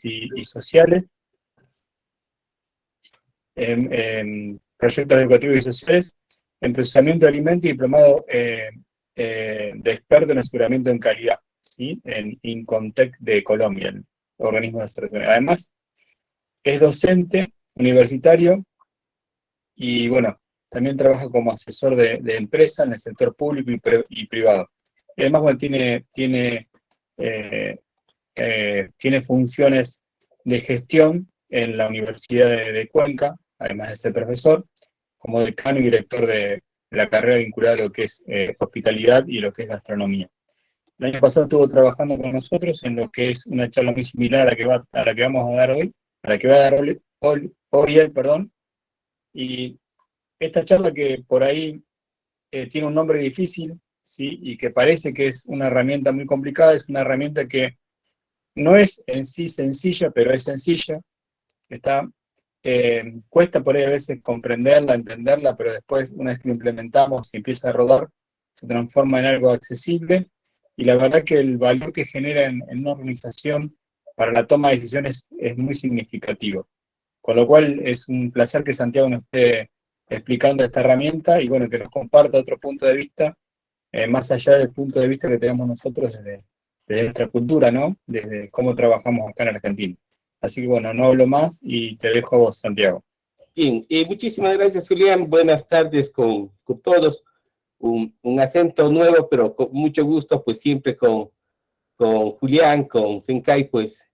y sociales, proyectos educativos y sociales, en procesamiento de alimentos y diplomado de experto en aseguramiento en calidad, ¿sí? En Incontec de Colombia, el organismo de certificación. Además, es docente universitario y, bueno, también trabaja como asesor de empresa en el sector público y privado. Y además, bueno, tiene funciones de gestión en la Universidad de Cuenca, además de ser profesor, como decano y director de la carrera vinculada a lo que es hospitalidad y lo que es gastronomía. El año pasado estuvo trabajando con nosotros en lo que es una charla muy similar a la que vamos a dar hoy, a la que va a dar hoy él, perdón, y esta charla que por ahí tiene un nombre difícil, ¿sí? Y que parece que es una herramienta muy complicada, es una herramienta que no es en sí sencilla, pero es sencilla. Cuesta por ahí a veces comprenderla, entenderla, pero después, una vez que lo implementamos y empieza a rodar, se transforma en algo accesible. Y la verdad que el valor que genera en una organización para la toma de decisiones es muy significativo. Con lo cual es un placer que Santiago nos esté explicando esta herramienta y, bueno, que nos comparta otro punto de vista, más allá del punto de vista que tenemos nosotros desde nuestra cultura, ¿no? Desde cómo trabajamos acá en Argentina. Así que, bueno, no hablo más y te dejo a vos, Santiago. Bien, muchísimas gracias, Julián. Buenas tardes con todos. Un acento nuevo, pero con mucho gusto, pues siempre con Julián, con Senkai, pues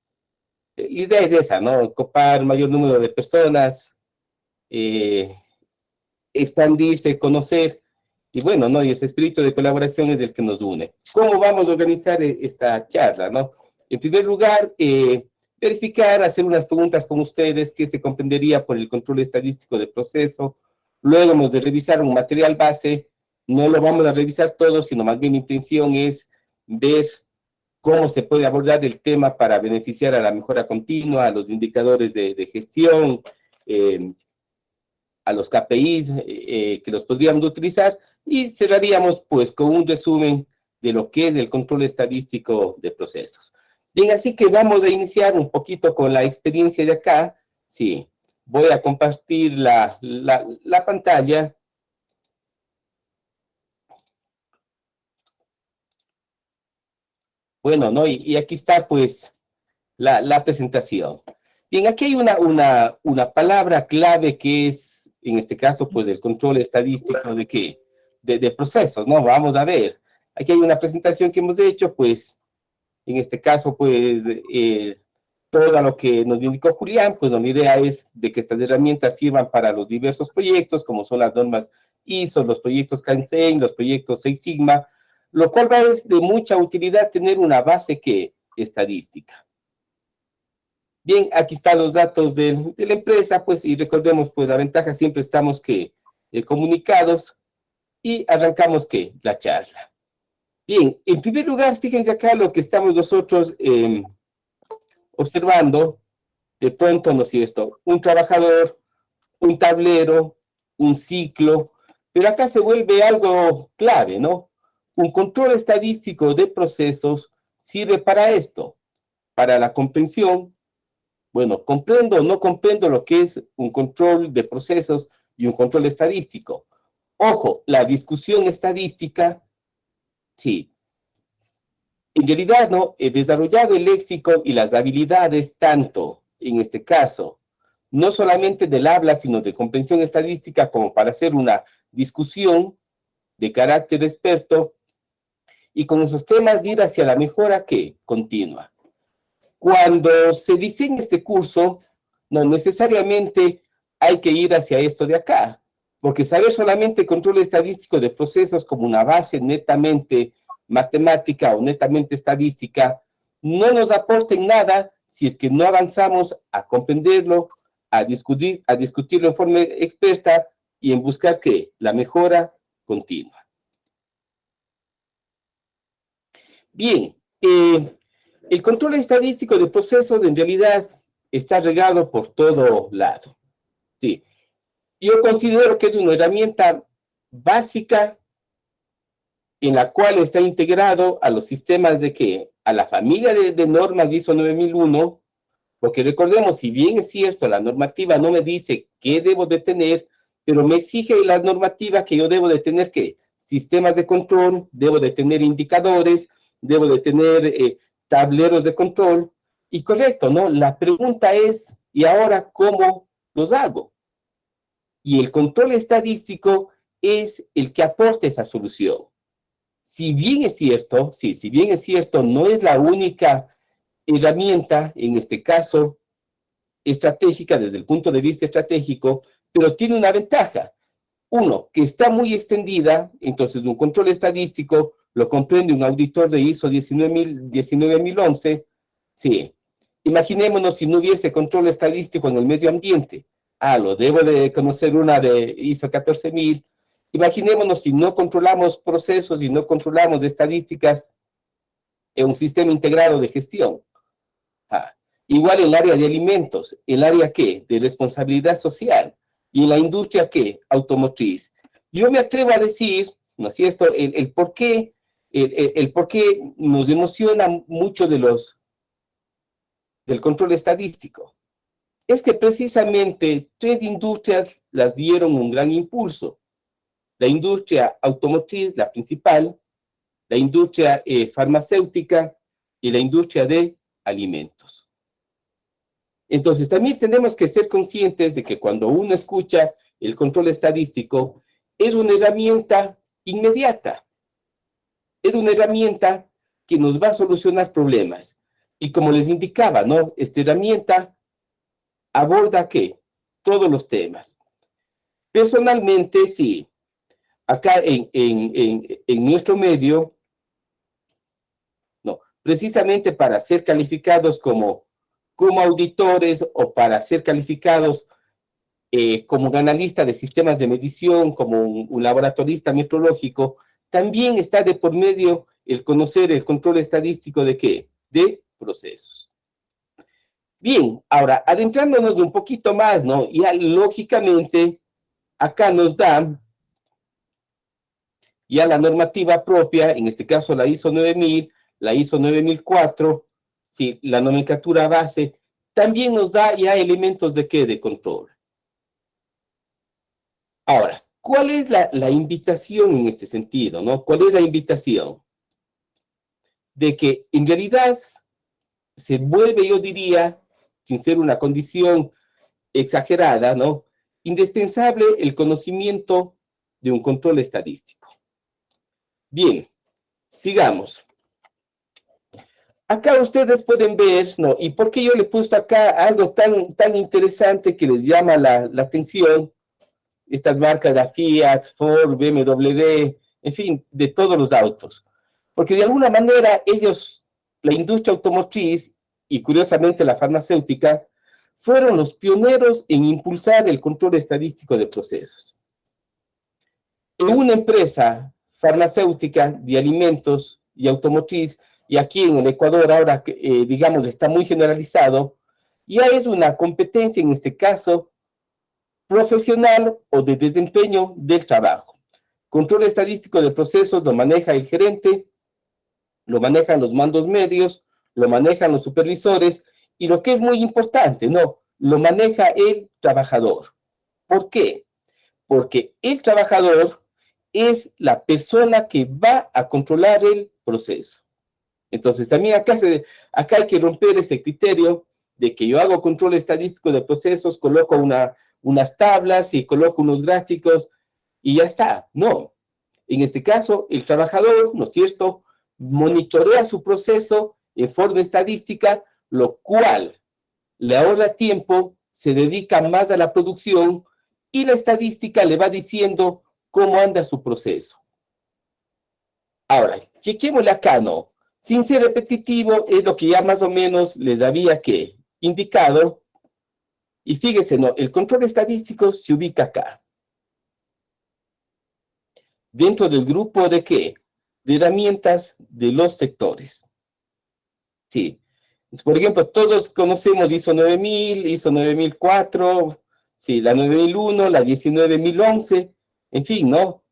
la idea es esa, ¿no? Copar mayor número de personas, expandirse, conocer, y bueno, ¿no? Y ese espíritu de colaboración es el que nos une. ¿Cómo vamos a organizar esta charla, no? En primer lugar, verificar, hacer unas preguntas con ustedes que se comprendería por el control estadístico del proceso. Luego hemos de revisar un material base. No lo vamos a revisar todo, sino más bien la intención es ver cómo se puede abordar el tema para beneficiar a la mejora continua, a los indicadores de gestión, a los KPIs que los podríamos utilizar, y cerraríamos pues con un resumen de lo que es el control estadístico de procesos. Bien, así que vamos a iniciar un poquito con la experiencia de acá. Sí, voy a compartir la pantalla. Bueno, ¿no? Y aquí está pues la presentación. Bien, aquí hay una palabra clave que es, en este caso, pues el control estadístico de qué, de procesos, ¿no? Vamos a ver. Aquí hay una presentación que hemos hecho, pues, en este caso, pues, todo lo que nos indicó Julián, pues la idea es de que estas herramientas sirvan para los diversos proyectos, como son las normas ISO, los proyectos Kaizen, los proyectos Six Sigma, lo cual va a ser de mucha utilidad tener una base que estadística. Bien, aquí están los datos de la empresa, pues, y recordemos, pues, la ventaja siempre estamos comunicados, y arrancamos la charla. Bien, en primer lugar, fíjense acá lo que estamos nosotros observando. De pronto, ¿no es cierto? Un trabajador, un tablero, un ciclo, pero acá se vuelve algo clave, ¿no? Un control estadístico de procesos sirve para esto, para la comprensión. Bueno, comprendo o no comprendo lo que es un control de procesos y un control estadístico. Ojo, la discusión estadística, sí. En realidad, ¿no? He desarrollado el léxico y las habilidades tanto, en este caso, no solamente del habla, sino de comprensión estadística, como para hacer una discusión de carácter experto, y con esos temas de ir hacia la mejora que continua. Cuando se diseña este curso, no necesariamente hay que ir hacia esto de acá, porque saber solamente control estadístico de procesos como una base netamente matemática o netamente estadística no nos aporta en nada si es que no avanzamos a comprenderlo, a discutirlo en forma experta y en buscar la mejora continua. Bien, el control estadístico de procesos en realidad está regado por todo lado. Sí. Yo considero que es una herramienta básica en la cual está integrado a los sistemas a la familia de normas ISO 9001, Porque recordemos, si bien es cierto, la normativa no me dice qué debo de tener, pero me exige la normativa que yo debo de tener, ¿qué? Sistemas de control, debo de tener indicadores, debo de tener tableros de control. Y correcto, ¿no? La pregunta es, ¿y ahora cómo los hago? Y el control estadístico es el que aporta esa solución. Si bien es cierto, sí, si bien es cierto, no es la única herramienta, en este caso, estratégica, desde el punto de vista estratégico, pero tiene una ventaja. Uno, que está muy extendida, entonces un control estadístico lo comprende un auditor de ISO 19011, sí. Imaginémonos si no hubiese control estadístico en el medio ambiente. Lo debo de conocer una de ISO 14000. Imaginémonos si no controlamos procesos y no controlamos de estadísticas en un sistema integrado de gestión. Igual el área de alimentos, el área ¿qué? De responsabilidad social. Y en la industria ¿qué? Automotriz. Yo me atrevo a decir, ¿no es cierto?, el por qué nos emociona mucho del control estadístico. Es que precisamente 3 industrias las dieron un gran impulso. La industria automotriz, la principal, la industria farmacéutica y la industria de alimentos. Entonces, también tenemos que ser conscientes de que cuando uno escucha el control estadístico, es una herramienta inmediata. Es una herramienta que nos va a solucionar problemas. Y como les indicaba, ¿no? Esta herramienta aborda ¿qué? Todos los temas. Personalmente, sí. Acá en nuestro medio, no, precisamente para ser calificados como auditores o para ser calificados como analista de sistemas de medición, como un laboratorista metrológico, también está de por medio el conocer el control estadístico de ¿qué? De procesos. Bien, ahora, adentrándonos un poquito más, ¿no? Ya lógicamente, acá nos da ya la normativa propia, en este caso la ISO 9000, la ISO 9004, ¿sí? La nomenclatura base, también nos da ya elementos de ¿qué? De control. Ahora, ¿cuál es la invitación en este sentido, no? ¿Cuál es la invitación? De que en realidad se vuelve, yo diría, sin ser una condición exagerada, ¿no? Indispensable el conocimiento de un control estadístico. Bien, sigamos. Acá ustedes pueden ver, ¿no? ¿Y por qué yo le he puesto acá algo tan interesante que les llama la atención? Estas marcas de Fiat, Ford, BMW, en fin, de todos los autos. Porque de alguna manera ellos, la industria automotriz y curiosamente la farmacéutica, fueron los pioneros en impulsar el control estadístico de procesos. En una empresa farmacéutica de alimentos y automotriz, y aquí en el Ecuador ahora, digamos, está muy generalizado, ya es una competencia, en este caso, profesional o de desempeño del trabajo. Control estadístico de procesos lo maneja el gerente, lo manejan los mandos medios, lo manejan los supervisores, y lo que es muy importante, no, lo maneja el trabajador. ¿Por qué? Porque el trabajador es la persona que va a controlar el proceso. Entonces, también acá hay que romper este criterio de que yo hago control estadístico de procesos, coloco unas tablas y coloco unos gráficos y ya está. No. En este caso, el trabajador, ¿no es cierto?, monitorea su proceso en forma estadística, lo cual le ahorra tiempo, se dedica más a la producción y la estadística le va diciendo cómo anda su proceso. Ahora, chequémosle acá, ¿no? Sin ser repetitivo, es lo que ya más o menos les había indicado. Y fíjense, ¿no? El control estadístico se ubica acá. Dentro del grupo de ¿qué? De herramientas de los sectores. Sí. Por ejemplo, todos conocemos ISO 9000, ISO 9004, sí, la 9001, la 19011, en fin, ¿no?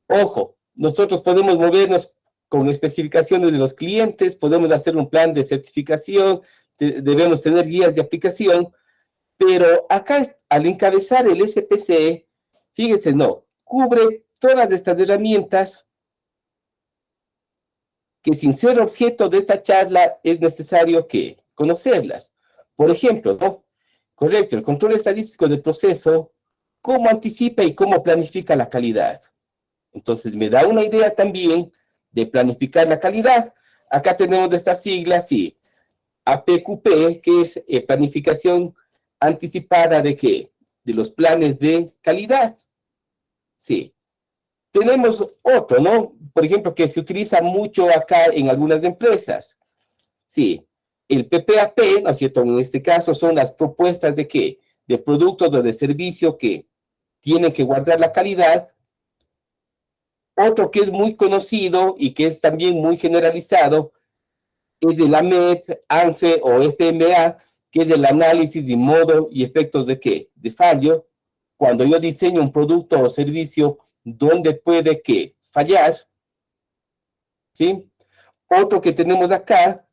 Ojo, nosotros podemos movernos con especificaciones de los clientes, podemos hacer un plan de certificación, debemos tener guías de aplicación, pero acá al encabezar el SPC, fíjense, no, cubre todas estas herramientas que sin ser objeto de esta charla es necesario que conocerlas. Por ejemplo, ¿no? Correcto, el control estadístico del proceso, cómo anticipa y cómo planifica la calidad. Entonces me da una idea también de planificar la calidad. Acá tenemos estas siglas, sí, APQP, que es planificación anticipada de ¿qué? De los planes de calidad. Sí. Tenemos otro, ¿no? Por ejemplo, que se utiliza mucho acá en algunas empresas. Sí, el PPAP, ¿no es cierto? En este caso son las propuestas de ¿qué? De productos o de servicio que tienen que guardar la calidad. Otro que es muy conocido y que es también muy generalizado es el AMEP, ANFE o FMA, que es el análisis de modo y efectos de ¿qué? De fallo. Cuando yo diseño un producto o servicio, ¿dónde puede ¿qué? Fallar? ¿Sí? Otro que tenemos acá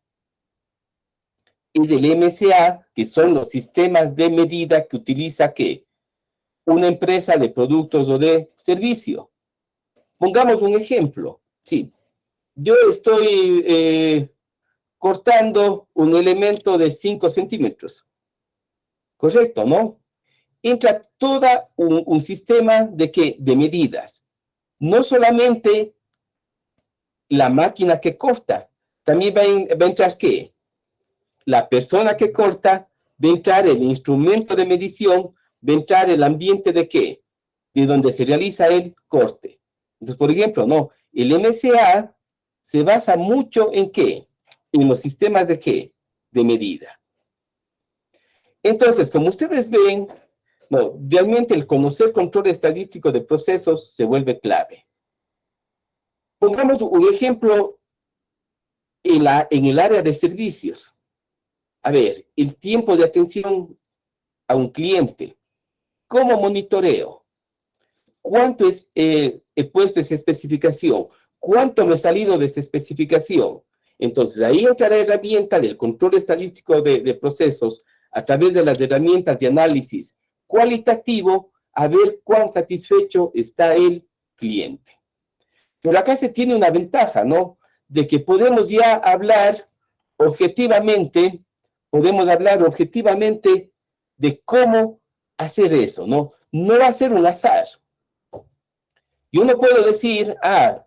es el MCA, que son los sistemas de medida que utiliza ¿qué? Una empresa de productos o de servicio. Pongamos un ejemplo. Sí, yo estoy cortando un elemento de 5 centímetros. Correcto, ¿no? Entra todo un sistema de ¿qué? De medidas. No solamente la máquina que corta, también va a entrar ¿qué? La persona que corta, va a entrar el instrumento de medición, va a entrar el ambiente de ¿qué? De donde se realiza el corte. Entonces, por ejemplo, no, el MCA se basa mucho en ¿qué? En los sistemas de ¿qué? De medida. Entonces, como ustedes ven, no, realmente el conocer control estadístico de procesos se vuelve clave. Pongamos un ejemplo en el área de servicios. A ver, el tiempo de atención a un cliente. ¿Cómo monitoreo? ¿Cuánto he puesto esa especificación? ¿Cuánto me he salido de esa especificación? Entonces, ahí entra la herramienta del control estadístico de procesos a través de las herramientas de análisis cualitativo a ver cuán satisfecho está el cliente. Pero acá se tiene una ventaja, ¿no? De que podemos ya hablar objetivamente, de cómo hacer eso, ¿no? No va a ser un azar. Yo no puedo decir,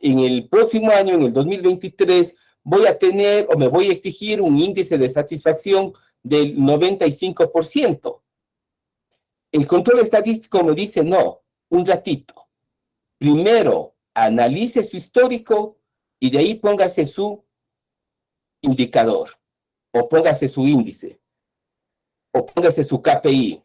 en el próximo año, en el 2023, voy a tener o me voy a exigir un índice de satisfacción del 95%. El control estadístico me dice, no, un ratito. Primero, analice su histórico y de ahí póngase su indicador, o póngase su índice, o póngase su KPI.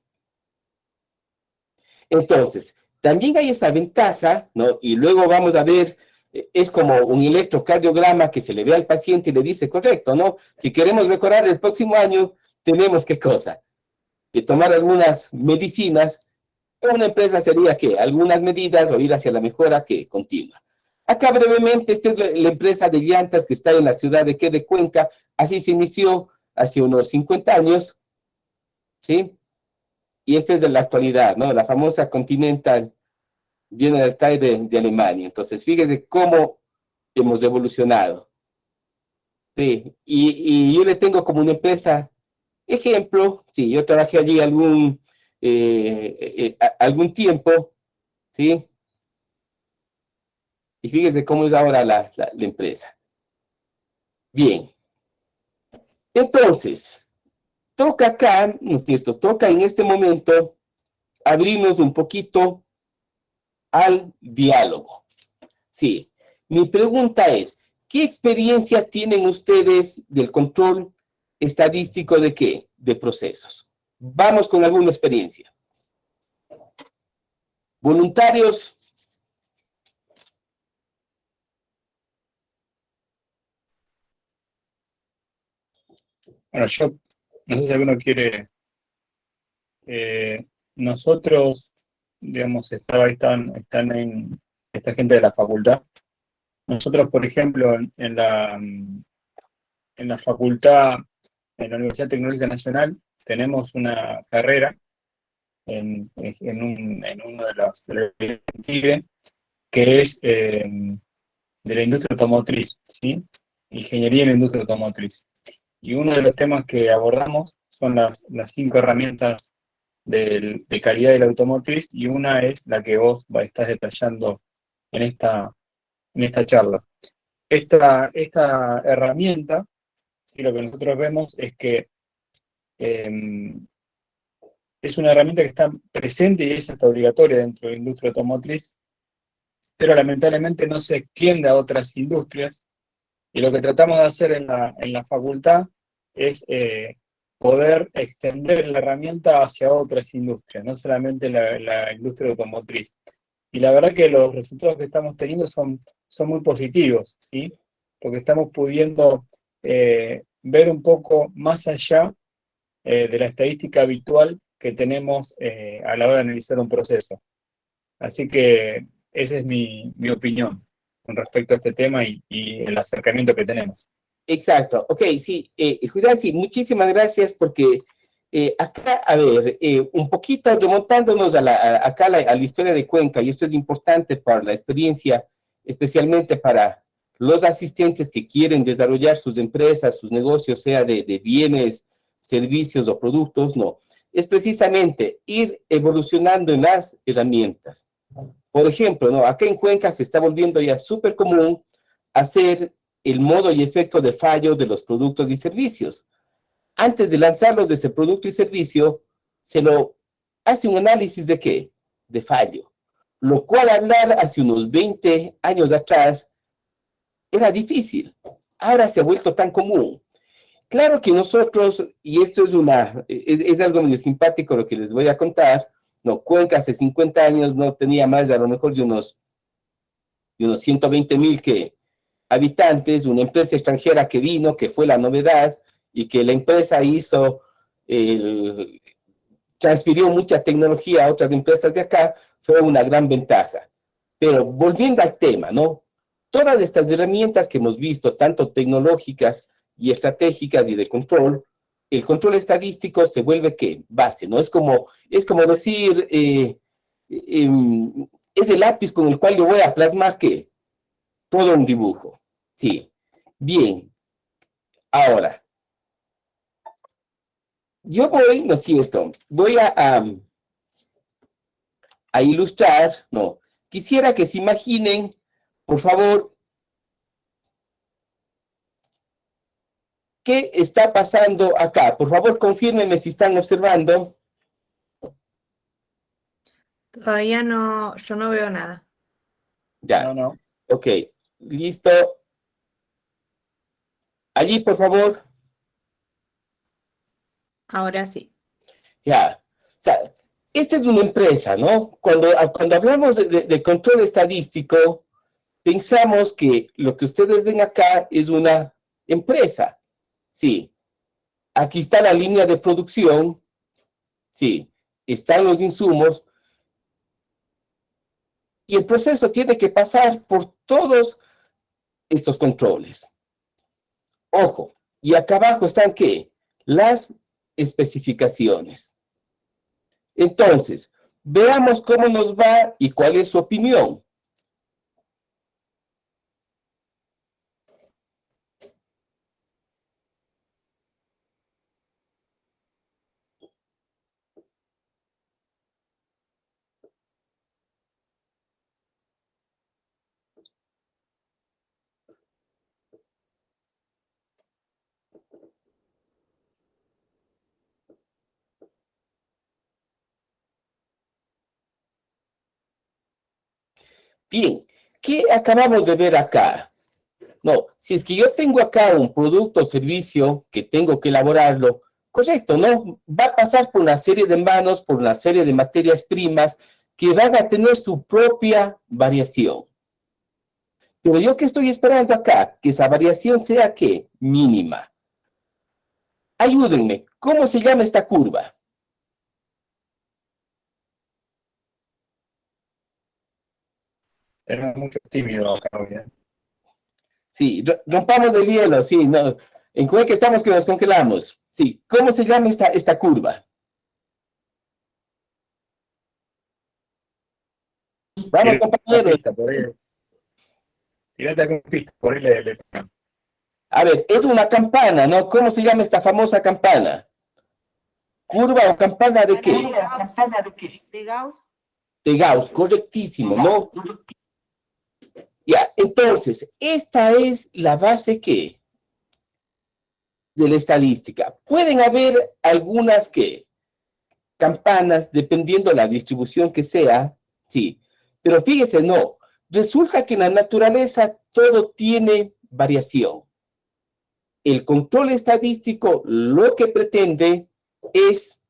Entonces, también hay esa ventaja, ¿no? Y luego vamos a ver, es como un electrocardiograma que se le ve al paciente y le dice, correcto, ¿no? Si queremos mejorar el próximo año, tenemos ¿qué cosa? Que tomar algunas medicinas. Una empresa sería ¿qué? Algunas medidas o ir hacia la mejora que continua. Acá brevemente, esta es la empresa de llantas que está en la ciudad de Cuenca. Así se inició hace unos 50 años, ¿sí? Y esta es de la actualidad, ¿no? La famosa Continental General Tire de Alemania. Entonces, fíjese cómo hemos evolucionado. Sí, y yo le tengo como una empresa ejemplo, sí, yo trabajé allí algún tiempo, ¿sí? Y fíjese cómo es ahora la empresa. Bien, entonces, toca acá, ¿no es cierto? Toca en este momento abrirnos un poquito al diálogo. Sí, mi pregunta es, ¿qué experiencia tienen ustedes del control estadístico de qué? De procesos. Vamos con alguna experiencia. Voluntarios. Bueno, yo no sé si alguno quiere. Nosotros, digamos, están en esta gente de la facultad. Nosotros, por ejemplo, en la facultad en la Universidad Tecnológica Nacional tenemos una carrera en uno de Tigre, que es de la industria automotriz, ¿sí? Ingeniería en la industria automotriz. Y uno de los temas que abordamos son las 5 herramientas de calidad de la automotriz, y una es la que vos estás detallando en esta charla. Esta herramienta, ¿sí? Lo que nosotros vemos es que es una herramienta que está presente y es hasta obligatoria dentro de la industria automotriz, pero lamentablemente no se extiende a otras industrias, y lo que tratamos de hacer en la facultad es poder extender la herramienta hacia otras industrias, no solamente la industria automotriz. Y la verdad que los resultados que estamos teniendo son muy positivos, ¿sí? Porque estamos pudiendo ver un poco más allá de la estadística habitual que tenemos a la hora de analizar un proceso. Así que esa es mi opinión con respecto a este tema y el acercamiento que tenemos. Exacto, ok, sí, Julián, sí, muchísimas gracias porque acá, a ver, un poquito remontándonos acá a la historia de Cuenca, y esto es importante para la experiencia, especialmente para los asistentes que quieren desarrollar sus empresas, sus negocios, sea de bienes, servicios o productos, no, es precisamente ir evolucionando en las herramientas. Por ejemplo, ¿no? Acá en Cuenca se está volviendo ya súper común hacer el modo y efecto de fallo de los productos y servicios. Antes de lanzarlos de ese producto y servicio, se lo hace un análisis de qué? De fallo. Lo cual hablar hace unos 20 años atrás era difícil. Ahora se ha vuelto tan común. Claro que nosotros, y esto es algo medio simpático lo que les voy a contar, no, Cuenca hace 50 años no tenía más a lo mejor de unos 120,000 habitantes, una empresa extranjera que vino, que fue la novedad, y que la empresa transfirió mucha tecnología a otras empresas de acá, fue una gran ventaja. Pero volviendo al tema, ¿no? Todas estas herramientas que hemos visto, tanto tecnológicas y estratégicas y de control, el control estadístico se vuelve, ¿qué? Base, ¿no? Es como decir, es el lápiz con el cual yo voy a plasmar, ¿qué? Todo un dibujo. Sí. Bien. Ahora, yo voy, ¿no es cierto? Voy a ilustrar, ¿no? Quisiera que se imaginen, por favor, qué está pasando acá. Por favor, confírmenme si están observando. Todavía no, yo no veo nada. Ya. No. Ok. Listo. Allí, por favor. Ahora sí. Ya. O sea, esta es una empresa, ¿no? Cuando hablamos de control estadístico, pensamos que lo que ustedes ven acá es una empresa. Sí. Aquí está la línea de producción. Sí. Están los insumos. Y el proceso tiene que pasar por todos estos controles. Ojo. Y acá abajo están, ¿qué? Las especificaciones. Entonces, veamos cómo nos va y cuál es su opinión. Bien, ¿qué acabamos de ver acá? No, si es que yo tengo acá un producto o servicio que tengo que elaborarlo, correcto, ¿no? Va a pasar por una serie de manos, por una serie de materias primas que van a tener su propia variación. Pero yo que estoy esperando acá, que esa variación sea, ¿qué? Mínima. Ayúdenme, ¿cómo se llama esta curva? Tenemos muchos tímidos acá hoy, ¿eh? Sí, rompamos el hielo, sí, no. ¿En qué estamos que nos congelamos? Sí, ¿cómo se llama esta curva? Vamos, compañeros. Tirate algún pista, por ahí le tocan. A ver, es una campana, ¿no? ¿Cómo se llama esta famosa campana? ¿Curva o campana de qué? De Gauss. De Gauss, correctísimo, ¿no? Ya, entonces, esta es la base ¿qué? De la estadística. Pueden haber algunas que campanas, dependiendo de la distribución que sea, sí. Pero fíjese, no. Resulta que en la naturaleza todo tiene variación. El control estadístico lo que pretende es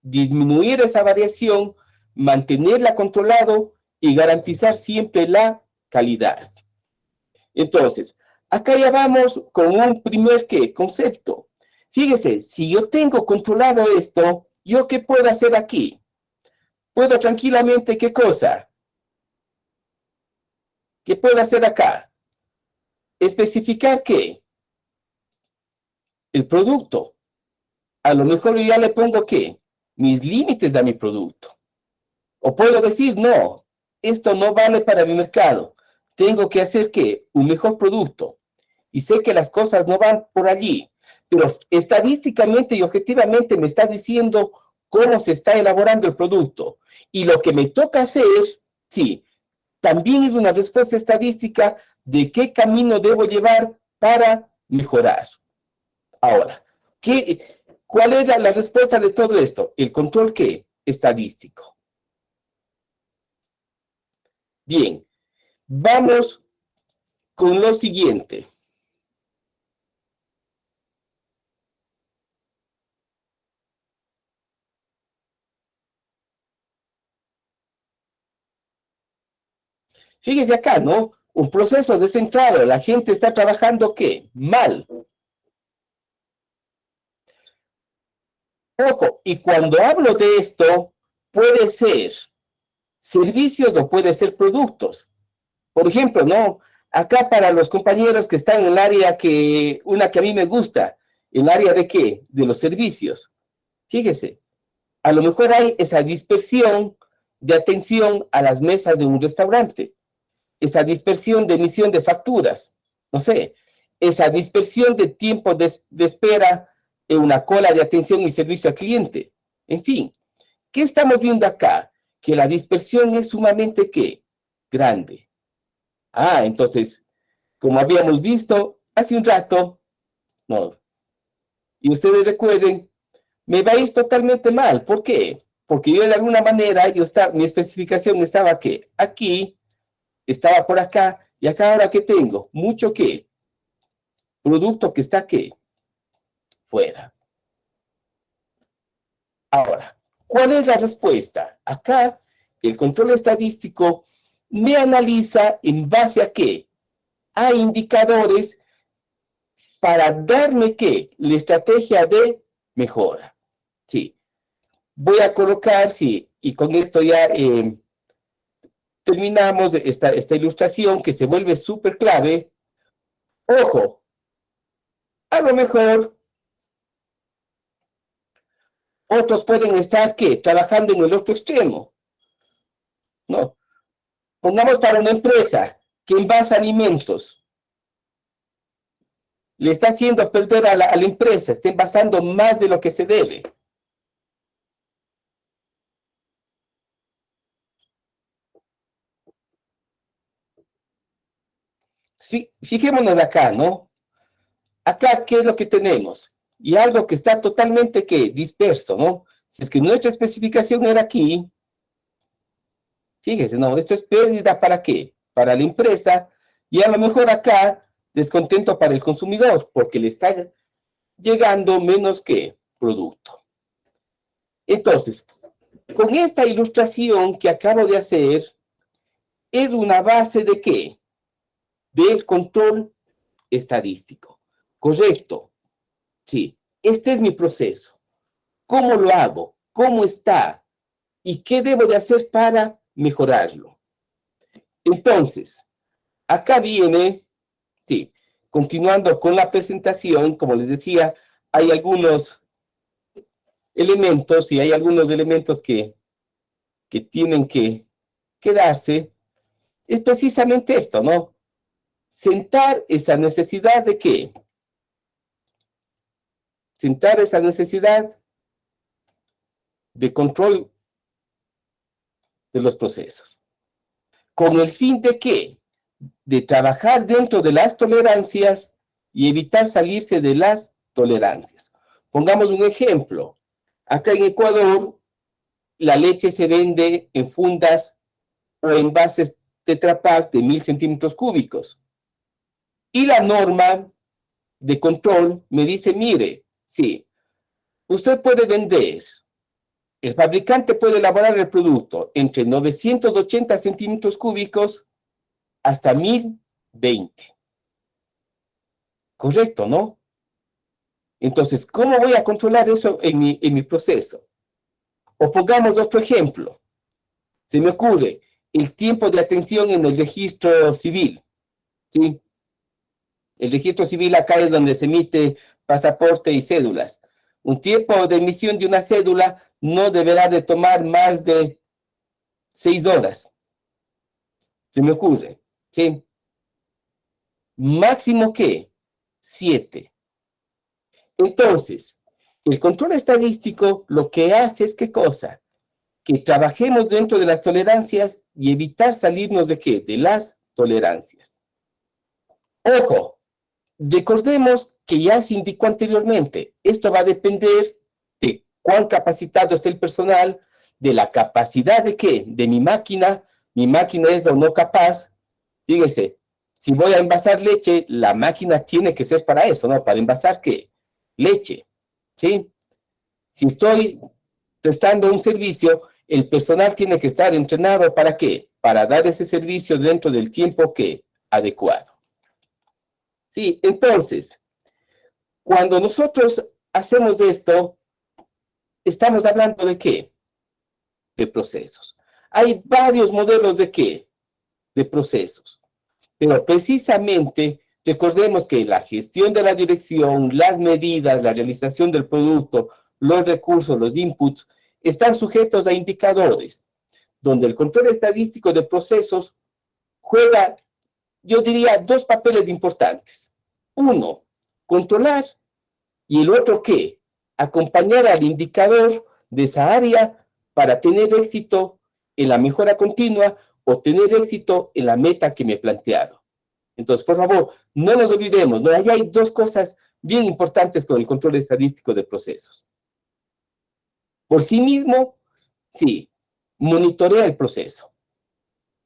disminuir esa variación, mantenerla controlado y garantizar siempre la calidad. Entonces, acá ya vamos con un primer ¿qué? Concepto. Fíjese, si yo tengo controlado esto, ¿yo qué puedo hacer aquí? Puedo tranquilamente, ¿qué cosa? ¿Qué puedo hacer acá? Especificar ¿qué? El producto. A lo mejor yo ya le pongo ¿qué? Mis límites a mi producto. O puedo decir, no, esto no vale para mi mercado. Tengo que hacer ¿qué? Un mejor producto. Y sé que las cosas no van por allí. Pero estadísticamente y objetivamente me está diciendo cómo se está elaborando el producto. Y lo que me toca hacer, sí, también es una respuesta estadística de qué camino debo llevar para mejorar. Ahora, ¿cuál es la respuesta de todo esto? ¿El control qué? Estadístico. Bien, vamos con lo siguiente. Fíjese acá, ¿no? Un proceso descentrado, la gente está trabajando ¿qué? Mal. Ojo, y cuando hablo de esto, puede ser servicios o puede ser productos. Por ejemplo, ¿no? Acá para los compañeros que están en el área una que a mí me gusta, ¿el área de qué? De los servicios. Fíjese, a lo mejor hay esa dispersión de atención a las mesas de un restaurante, esa dispersión de emisión de facturas, no sé, esa dispersión de tiempo de espera en una cola de atención y servicio al cliente. En fin, ¿qué estamos viendo acá? Que la dispersión es sumamente, ¿qué? Grande. Entonces, como habíamos visto hace un rato, no, y ustedes recuerden, me va a ir totalmente mal. ¿Por qué? Porque yo de alguna manera, mi especificación estaba ¿qué? Aquí, estaba por acá, y acá ahora ¿qué tengo? Mucho ¿qué? Producto que está ¿qué? Fuera. Ahora, ¿cuál es la respuesta? Acá, el control estadístico me analiza en base a ¿qué? A indicadores para darme ¿qué? La estrategia de mejora. Sí. Voy a colocar, sí, y con esto ya terminamos esta ilustración que se vuelve súper clave. Ojo, a lo mejor otros pueden estar, ¿qué? Trabajando en el otro extremo, ¿no? Pongamos para una empresa que envasa alimentos, le está haciendo perder a la empresa, está envasando más de lo que se debe. Fijémonos acá, ¿no? Acá, ¿qué es lo que tenemos? Y algo que está totalmente, ¿qué? Disperso, ¿no? Si es que nuestra especificación era aquí, fíjese, no, esto es pérdida ¿para qué? Para la empresa, y a lo mejor acá, descontento para el consumidor, porque le está llegando menos que producto. Entonces, con esta ilustración que acabo de hacer, es una base de ¿qué? Del control estadístico. Correcto. Sí, este es mi proceso. ¿Cómo lo hago? ¿Cómo está? ¿Y qué debo de hacer para mejorarlo? Entonces, acá viene, sí, continuando con la presentación, como les decía, hay algunos elementos, y hay algunos elementos que tienen que quedarse, es precisamente esto, ¿no? Sentar esa necesidad de ¿qué? Sentar esa necesidad de control de los procesos. ¿Con el fin de qué? De trabajar dentro de las tolerancias y evitar salirse de las tolerancias. Pongamos un ejemplo. Acá en Ecuador, la leche se vende en fundas o envases Tetra Pak de 1000 centímetros cúbicos. Y la norma de control me dice, mire, sí, usted puede vender, el fabricante puede elaborar el producto entre 980 centímetros cúbicos hasta 1020. Correcto, ¿no? Entonces, ¿cómo voy a controlar eso en mi proceso? O pongamos otro ejemplo. Se me ocurre el tiempo de atención en el registro civil, ¿sí? El registro civil acá es donde se emite pasaporte y cédulas. Un tiempo de emisión de una cédula no deberá de tomar más de 6 horas. Se me ocurre, ¿sí? Máximo, ¿qué? 7. Entonces, el control estadístico lo que hace es, ¿qué cosa? Que trabajemos dentro de las tolerancias y evitar salirnos ¿de qué? De las tolerancias. Ojo, recordemos que ya se indicó anteriormente, esto va a depender de cuán capacitado esté el personal, de la capacidad de ¿qué? De mi máquina es o no capaz. Fíjese, si voy a envasar leche, la máquina tiene que ser para eso, ¿no? Para envasar ¿qué? Leche, ¿sí? Si estoy prestando un servicio, el personal tiene que estar entrenado ¿para qué? Para dar ese servicio dentro del tiempo ¿qué? Adecuado. Sí, entonces, cuando nosotros hacemos esto, estamos hablando ¿de qué? De procesos. Hay varios modelos ¿de qué? De procesos. Pero precisamente recordemos que la gestión de la dirección, las medidas, la realización del producto, los recursos, los inputs, están sujetos a indicadores, donde el control estadístico de procesos juega, yo diría, 2 papeles importantes. Uno, controlar, y el otro, ¿qué? Acompañar al indicador de esa área para tener éxito en la mejora continua o tener éxito en la meta que me he planteado. Entonces, por favor, no nos olvidemos, ¿no? Ahí hay 2 cosas bien importantes con el control estadístico de procesos. Por sí mismo, sí, monitorea el proceso,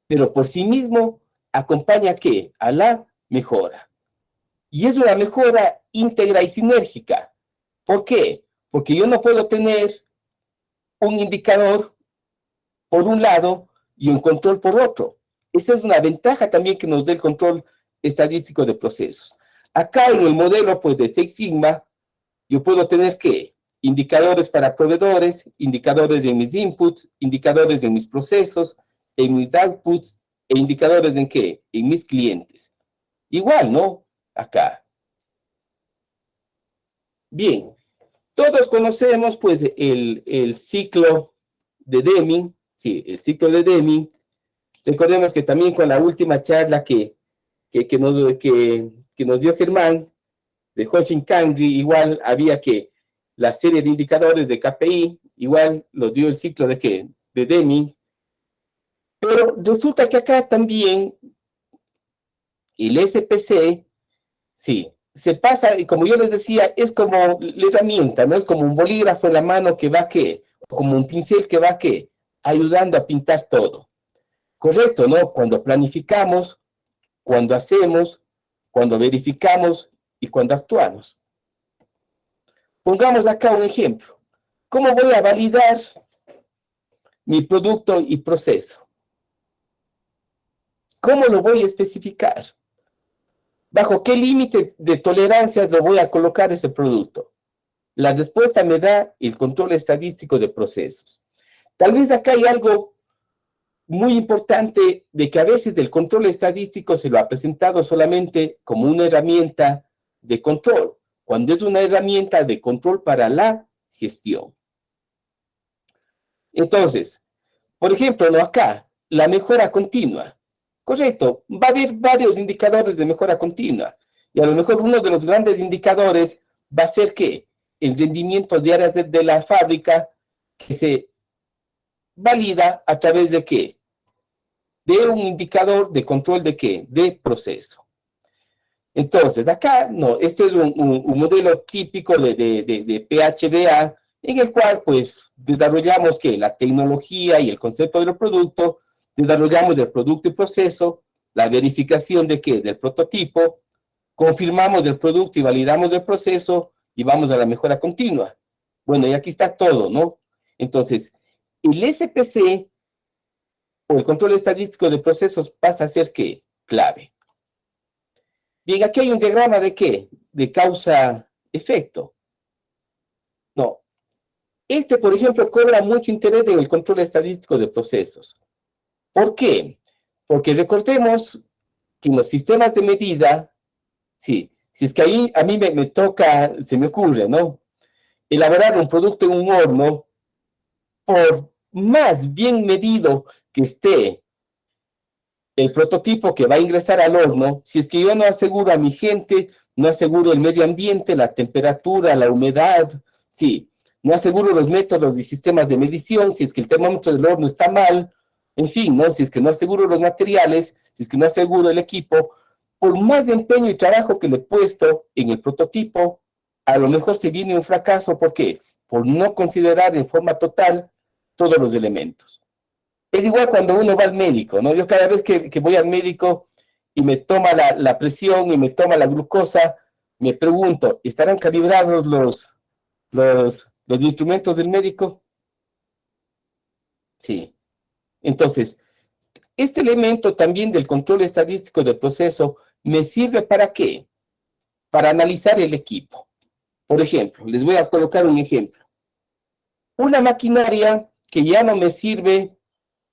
pero por sí mismo acompaña ¿qué? A la mejora. Y es una mejora íntegra y sinérgica. ¿Por qué? Porque yo no puedo tener un indicador por un lado y un control por otro. Esa es una ventaja también que nos da el control estadístico de procesos. Acá en el modelo pues, de Six Sigma, yo puedo tener ¿qué? Indicadores para proveedores, indicadores en mis inputs, indicadores en mis procesos, en mis outputs, e indicadores en ¿qué? En mis clientes. Igual, ¿no? Acá. Bien, todos conocemos pues el ciclo de Deming, sí, el ciclo de Deming. Recordemos que también con la última charla que nos dio Germán, de Hoshin-Kanri, igual había que la serie de indicadores de KPI, igual lo dio el ciclo de ¿qué? De Deming. Pero resulta que acá también el SPC, sí, se pasa, y como yo les decía, es como la herramienta, ¿no? Es como un bolígrafo en la mano que va, ¿qué? Como un pincel que va, ¿qué? Ayudando a pintar todo. Correcto, ¿no? Cuando planificamos, cuando hacemos, cuando verificamos y cuando actuamos. Pongamos acá un ejemplo. ¿Cómo voy a validar mi producto y proceso? ¿Cómo lo voy a especificar? ¿Bajo qué límite de tolerancias lo voy a colocar ese producto? La respuesta me da el control estadístico de procesos. Tal vez acá hay algo muy importante de que a veces el control estadístico se lo ha presentado solamente como una herramienta de control, cuando es una herramienta de control para la gestión. Entonces, por ejemplo, ¿no? Acá, la mejora continua. Correcto, va a haber varios indicadores de mejora continua. Y a lo mejor uno de los grandes indicadores va a ser que el rendimiento de áreas de la fábrica que se valida a través de ¿qué? De un indicador de control de ¿qué? De proceso. Entonces, acá, no, esto es un modelo típico de PHBA, en el cual, pues, desarrollamos ¿qué? La tecnología y el concepto del producto, desarrollamos el producto y proceso, la verificación de ¿qué? Del prototipo, confirmamos el producto y validamos el proceso, y vamos a la mejora continua. Bueno, y aquí está todo, ¿no? Entonces, el SPC, o el control estadístico de procesos, pasa a ser ¿qué? Clave. Bien, aquí hay un diagrama de ¿qué? De causa-efecto. No. Este, por ejemplo, cobra mucho interés en el control estadístico de procesos. ¿Por qué? Porque recordemos que en los sistemas de medida, sí, si es que ahí a mí me toca, se me ocurre, ¿no? Elaborar un producto en un horno, por más bien medido que esté el prototipo que va a ingresar al horno, si es que yo no aseguro a mi gente, no aseguro el medio ambiente, la temperatura, la humedad, sí, no aseguro los métodos y sistemas de medición, si es que el termómetro del horno está mal, en fin, ¿no? Si es que no aseguro los materiales, si es que no aseguro el equipo, por más de empeño y trabajo que le he puesto en el prototipo, a lo mejor se viene un fracaso. ¿Por qué? Por no considerar en forma total todos los elementos. Es igual cuando uno va al médico, ¿no? Yo cada vez que voy al médico y me toma la presión y me toma la glucosa, me pregunto, ¿estarán calibrados los instrumentos del médico? Sí. Entonces, este elemento también del control estadístico del proceso me sirve ¿para qué? Para analizar el equipo. Por ejemplo, les voy a colocar un ejemplo. Una maquinaria que ya no me sirve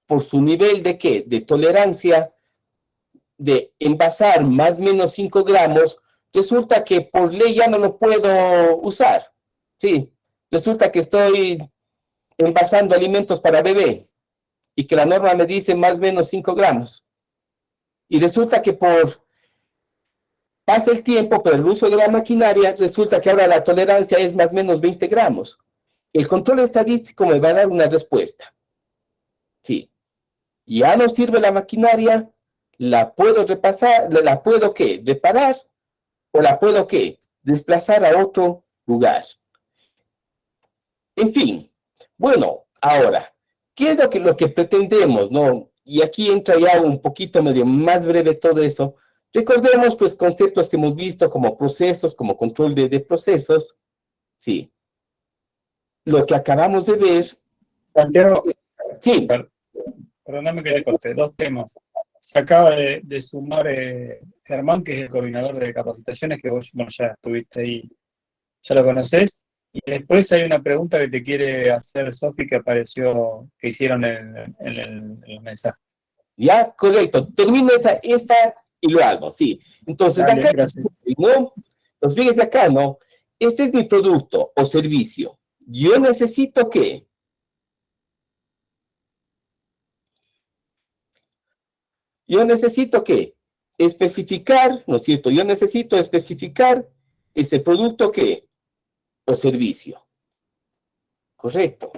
por su nivel de ¿qué? De tolerancia de envasar más o menos 5 gramos, resulta que por ley ya no lo puedo usar. Sí, resulta que estoy envasando alimentos para bebé y que la norma me dice más o menos 5 gramos. Y resulta que por pasa el tiempo, pero el uso de la maquinaria, resulta que ahora la tolerancia es más o menos 20 gramos. El control estadístico me va a dar una respuesta. Sí, ya no sirve la maquinaria, la puedo repasar, la puedo ¿qué? Reparar, o la puedo ¿qué? Desplazar a otro lugar. En fin, bueno, ahora, ¿qué es lo que pretendemos, no? Y aquí entra ya un poquito medio más breve todo eso. Recordemos, pues, conceptos que hemos visto como procesos, como control de procesos. Sí. Lo que acabamos de ver. Santiago, Sí. perdóname que le corté, dos temas. Se acaba de sumar Germán, que es el coordinador de capacitaciones, que vos, bueno, ya estuviste ahí, ya lo conocés. Y después hay una pregunta que te quiere hacer Sofi, que apareció, que hicieron en el mensaje. Ya, correcto. Termino esta y lo hago, sí. Entonces, Dale, acá, gracias. ¿no? Entonces, fíjense acá, ¿no? Este es mi producto o servicio. Yo necesito ¿qué? Yo necesito ¿qué? Especificar, ¿no es cierto? Yo necesito especificar ese producto ¿qué? O servicio. Correcto.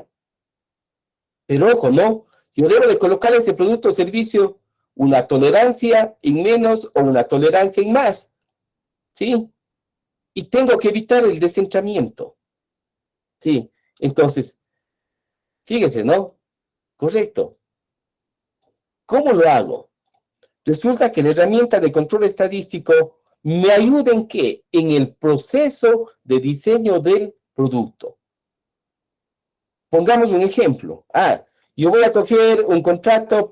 Pero ojo, ¿no? Yo debo de colocar ese producto o servicio una tolerancia en menos o una tolerancia en más. ¿Sí? Y tengo que evitar el descentramiento. ¿Sí? Entonces, fíjense, ¿no? Correcto. ¿Cómo lo hago? Resulta que la herramienta de control estadístico me ayuda ¿en qué? En el proceso de diseño del producto. Pongamos un ejemplo. Yo voy a coger un contrato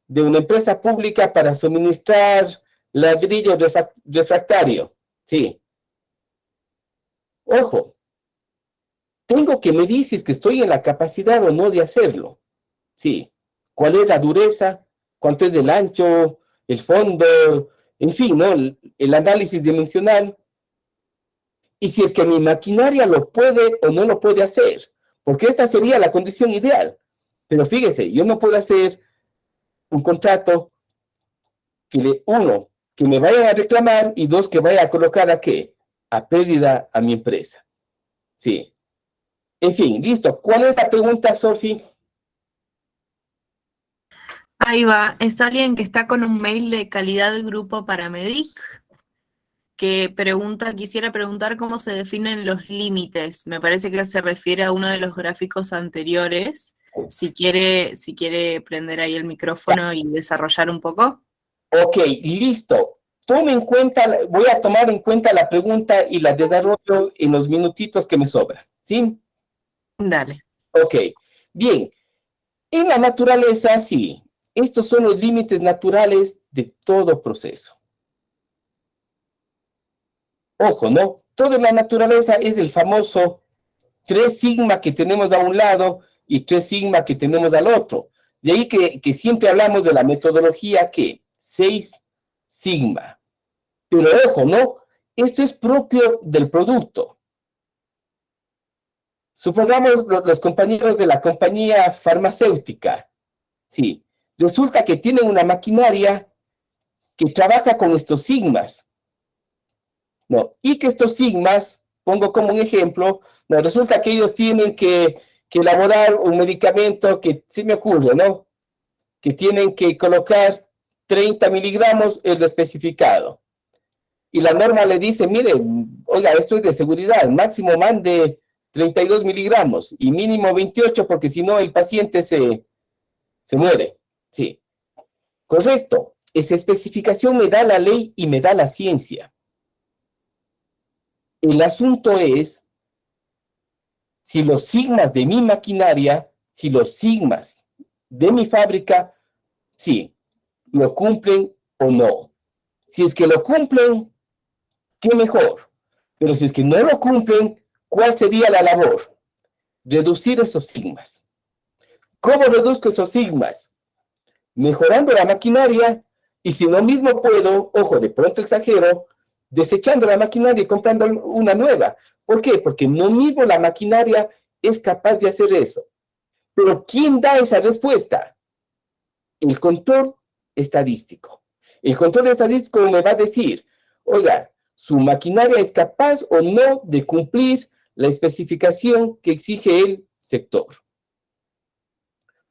de una empresa pública para suministrar ladrillo refractario. Sí. Ojo, tengo que medir si es que estoy en la capacidad o no de hacerlo. Sí. ¿Cuál es la dureza? ¿Cuánto es el ancho? ¿El fondo? En fin, ¿no? El análisis dimensional. y si es que mi maquinaria lo puede o no lo puede hacer, porque esta sería la condición ideal. Pero fíjese, yo no puedo hacer un contrato uno, que me vayan a reclamar, y dos, que vaya a colocar a qué, a pérdida a mi empresa. Sí. En fin, listo. ¿Cuál es la pregunta, Sofi? Ahí va, es alguien que está con un mail de calidad de grupo para Medic, que quisiera preguntar cómo se definen los límites. Me parece que se refiere a uno de los gráficos anteriores. Si quiere prender ahí el micrófono y desarrollar un poco. Ok, listo. Voy a tomar en cuenta la pregunta y la desarrollo en los minutitos que me sobran, ¿sí? Dale. Ok, bien. En la naturaleza, sí. Estos son los límites naturales de todo proceso. Ojo, ¿no? Todo en la naturaleza es el famoso 3 sigma que tenemos a un lado y 3 sigma que tenemos al otro. De ahí que siempre hablamos de la metodología que 6 sigma. Pero ojo, ¿no? Esto es propio del producto. Supongamos los compañeros de la compañía farmacéutica. Sí, resulta que tienen una maquinaria que trabaja con estos sigmas. No, y que estos sigmas, pongo como un ejemplo, no, resulta que ellos tienen que elaborar un medicamento que se me ocurre, ¿no? Que tienen que colocar 30 miligramos en lo especificado. Y la norma le dice, mire, oiga, esto es de seguridad, máximo mande 32 miligramos y mínimo 28 porque si no el paciente se muere. Sí, correcto. Esa especificación me da la ley y me da la ciencia. El asunto es si los sigmas de mi maquinaria, si los sigmas de mi fábrica, sí, lo cumplen o no. Si es que lo cumplen, qué mejor. Pero si es que no lo cumplen, ¿cuál sería la labor? Reducir esos sigmas. ¿Cómo reduzco esos sigmas? Mejorando la maquinaria, y si no mismo puedo, ojo, de pronto exagero, desechando la maquinaria y comprando una nueva. ¿Por qué? Porque no mismo la maquinaria es capaz de hacer eso. Pero ¿quién da esa respuesta? El control estadístico. El control estadístico me va a decir, oiga, su maquinaria es capaz o no de cumplir la especificación que exige el sector.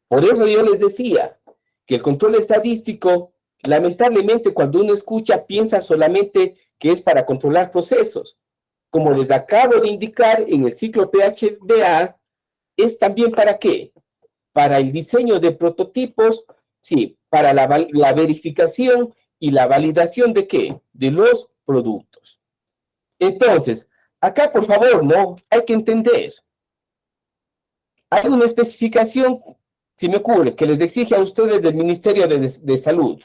Por eso yo les decía que el control estadístico, lamentablemente cuando uno escucha, piensa solamente que es para controlar procesos. Como les acabo de indicar en el ciclo PHBA, es también para ¿qué? Para el diseño de prototipos, sí, para la verificación y la validación de ¿qué? De los productos. Entonces, acá por favor, ¿no? Hay que entender. Hay una especificación, si me ocurre, que les exige a ustedes del Ministerio de Salud.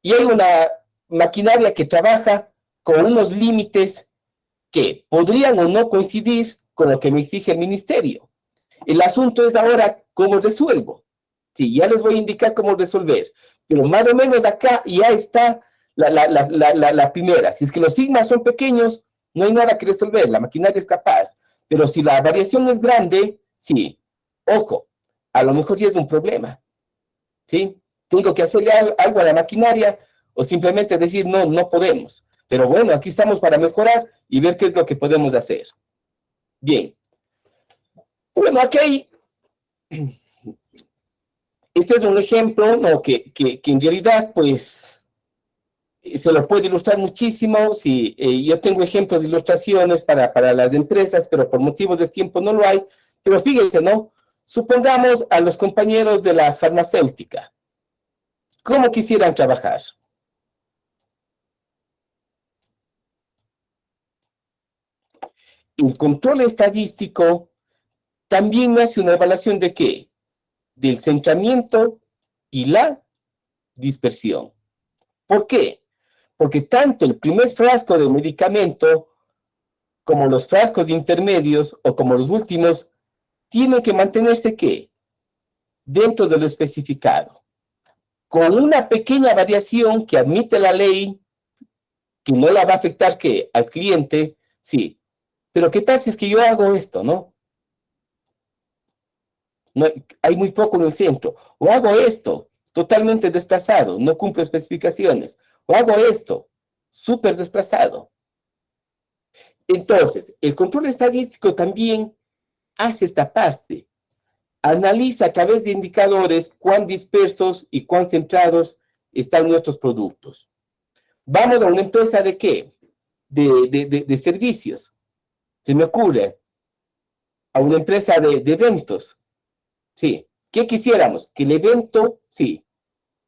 Y hay una maquinaria que trabaja con unos límites que podrían o no coincidir con lo que me exige el ministerio. El asunto es ahora cómo resuelvo. Sí, ya les voy a indicar cómo resolver. Pero más o menos acá ya está la primera. Si es que los sigmas son pequeños, no hay nada que resolver. La maquinaria es capaz. Pero si la variación es grande, sí, ojo, a lo mejor ya es un problema. ¿Sí? Tengo que hacerle algo a la maquinaria o simplemente decir, no, no podemos. Pero bueno, aquí estamos para mejorar y ver qué es lo que podemos hacer. Bien. Bueno, aquí hay... Este es un ejemplo, ¿no? que en realidad, pues, se lo puede ilustrar muchísimo. Sí, yo tengo ejemplos de ilustraciones para las empresas, pero por motivos de tiempo no lo hay. Pero fíjense, ¿no? Supongamos a los compañeros de la farmacéutica. ¿Cómo quisieran trabajar? El control estadístico también me hace una evaluación de ¿qué? Del centramiento y la dispersión. ¿Por qué? Porque tanto el primer frasco de medicamento como los frascos intermedios o como los últimos tienen que mantenerse ¿qué? Dentro de lo especificado. Con una pequeña variación que admite la ley, que no la va a afectar ¿qué? Al cliente, Sí. Pero ¿qué tal si es que yo hago esto, no? No, hay muy poco en el centro. O hago esto, totalmente desplazado, no cumplo especificaciones. O hago esto, súper desplazado. Entonces, el control estadístico también hace esta parte. Analiza a través de indicadores cuán dispersos y cuán centrados están nuestros productos. Vamos a una empresa ¿de qué? De servicios. Se me ocurre. A una empresa de eventos. Sí. ¿Qué quisiéramos? Que el evento, sí,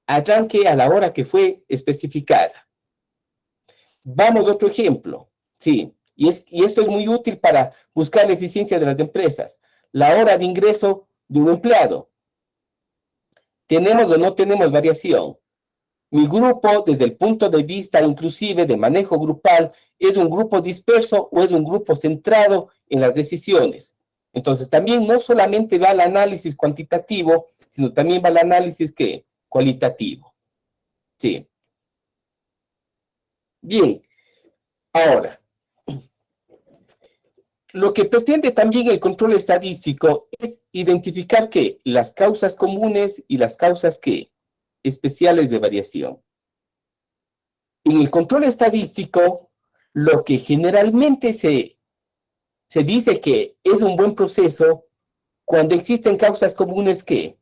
arranque a la hora que fue especificada. Vamos a otro ejemplo. Sí. Y esto es muy útil para buscar la eficiencia de las empresas. La hora de ingreso de un empleado. ¿Tenemos o no tenemos variación? Mi grupo, desde el punto de vista inclusive de manejo grupal, ¿es un grupo disperso o es un grupo centrado en las decisiones? Entonces, también no solamente va al análisis cuantitativo, sino también va al análisis ¿qué? Cualitativo. Sí. Bien. Ahora, lo que pretende también el control estadístico es identificar ¿qué? Las causas comunes y las causas ¿qué? Especiales de variación. En el control estadístico, lo que generalmente se dice que es un buen proceso cuando existen causas comunes ¿qué?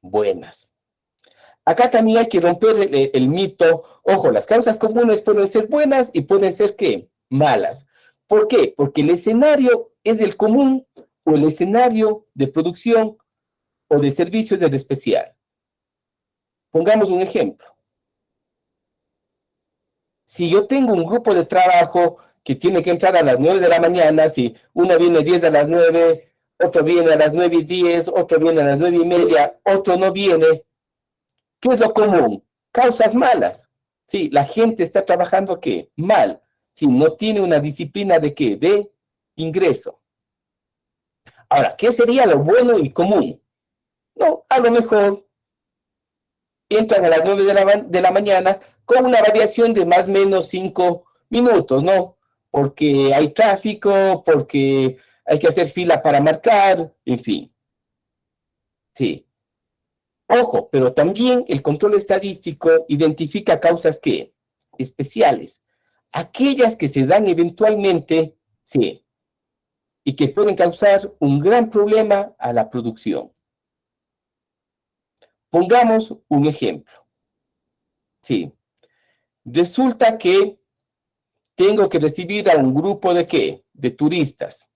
Buenas. Acá también hay que romper el mito. Ojo, las causas comunes pueden ser buenas y pueden ser ¿qué? Malas. ¿Por qué? Porque el escenario es el común o el escenario de producción o de servicio es el especial. Pongamos un ejemplo. Si yo tengo un grupo de trabajo que tiene que entrar a las 9 de la mañana, si uno viene 10 de las 9, otro viene a las 9:10, otro viene a las 9:30, otro no viene, ¿qué es lo común? Causas malas. Sí, la gente está trabajando ¿qué? Mal. Sí, no tiene una disciplina de ¿qué? De ingreso. Ahora, ¿qué sería lo bueno y común? No, a lo mejor entran a las 9 de la mañana con una variación de más o menos 5 minutos, ¿no? Porque hay tráfico, porque hay que hacer fila para marcar, en fin. Sí. Ojo, pero también el control estadístico identifica causas ¿qué? Especiales. Aquellas que se dan eventualmente, sí, y que pueden causar un gran problema a la producción. Pongamos un ejemplo. Sí. Resulta que tengo que recibir a un grupo de ¿qué? De turistas.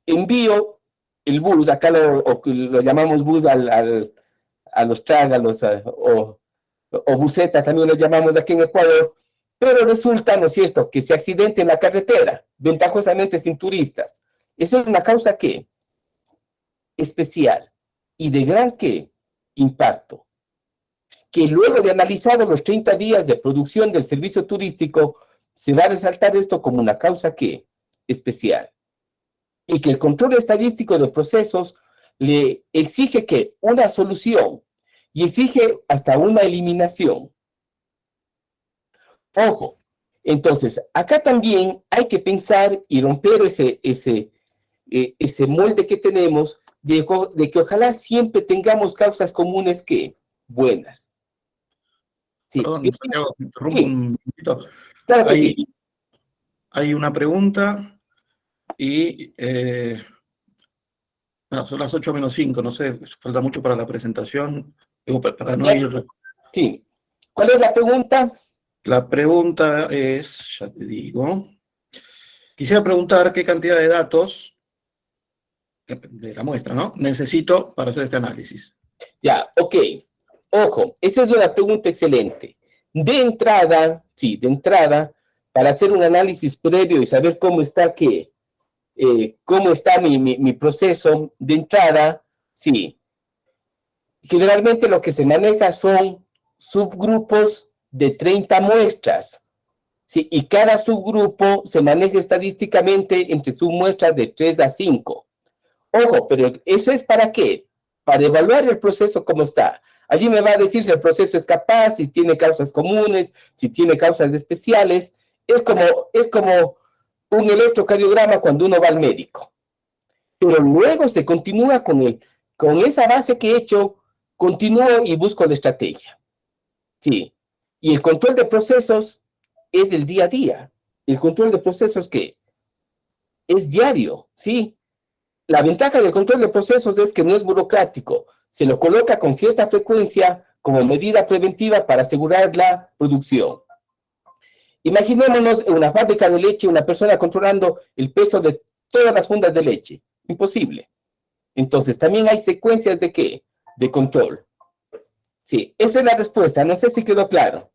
Envío el bus, acá lo llamamos bus a los trágalos o buseta, también lo llamamos aquí en Ecuador, pero resulta, ¿no es cierto?, que se accidente en la carretera, ventajosamente sin turistas. Eso es una causa ¿qué? Especial y de gran ¿qué? Impacto. Que luego de analizado los 30 días de producción del servicio turístico, se va a resaltar esto como una causa ¿qué? Especial. Y que el control estadístico de procesos le exige que una solución y exige hasta una eliminación. Ojo, entonces, acá también hay que pensar y romper ese molde que tenemos de que ojalá siempre tengamos causas comunes ¿qué? Buenas. Sí. Perdón, Santiago, me interrumpo Sí. un poquito. Claro que sí. Hay una pregunta y bueno, son las 8:05, no sé, falta mucho para la presentación, digo, para no ir... Sí. ¿Cuál es la pregunta? La pregunta es, ya te digo, quisiera preguntar qué cantidad de datos de la muestra, ¿no?, necesito para hacer este análisis. Ya, ok. Ojo, esa es una pregunta excelente. De entrada, sí, de entrada, para hacer un análisis previo y saber cómo está mi proceso de entrada, sí. Generalmente lo que se maneja son subgrupos de 30 muestras. Sí, y cada subgrupo se maneja estadísticamente entre submuestras de 3 a 5. Ojo, pero ¿eso es para qué? Para evaluar el proceso como está. Allí me va a decir si el proceso es capaz, si tiene causas comunes, si tiene causas especiales. Es como un electrocardiograma cuando uno va al médico. Pero luego se continúa con esa base que he hecho, continúo y busco la estrategia. Sí. Y el control de procesos es del día a día. El control de procesos, ¿qué? Es diario, ¿sí? La ventaja del control de procesos es que no es burocrático. Se lo coloca con cierta frecuencia como medida preventiva para asegurar la producción. Imaginémonos una fábrica de leche, una persona controlando el peso de todas las fundas de leche. Imposible. Entonces, también hay secuencias de ¿qué? De control. Sí, esa es la respuesta. No sé si quedó claro.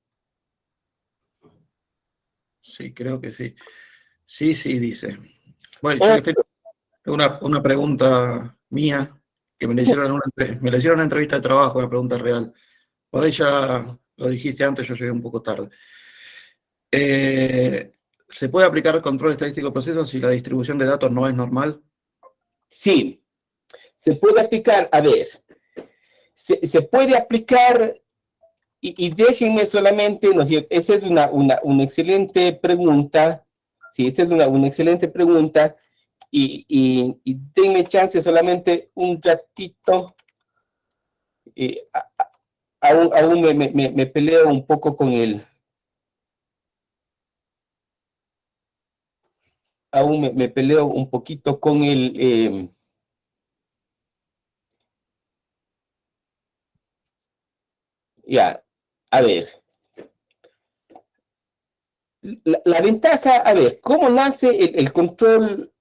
Sí, creo que sí. Sí, dice. Bueno, yo tengo una pregunta mía que me la hicieron en una entrevista de trabajo, una pregunta real. Por ahí ya lo dijiste antes, yo llegué un poco tarde. ¿Se puede aplicar control estadístico de procesos si la distribución de datos no es normal? Sí, se puede aplicar, a ver, se puede aplicar, y déjenme solamente, ¿no es cierto? Esa es una excelente pregunta, sí, esa es una excelente pregunta, y denme chance solamente un ratito, aún me peleo un poco con aún me peleo un poquito con ya, a ver. La ventaja, a ver, ¿cómo nace el control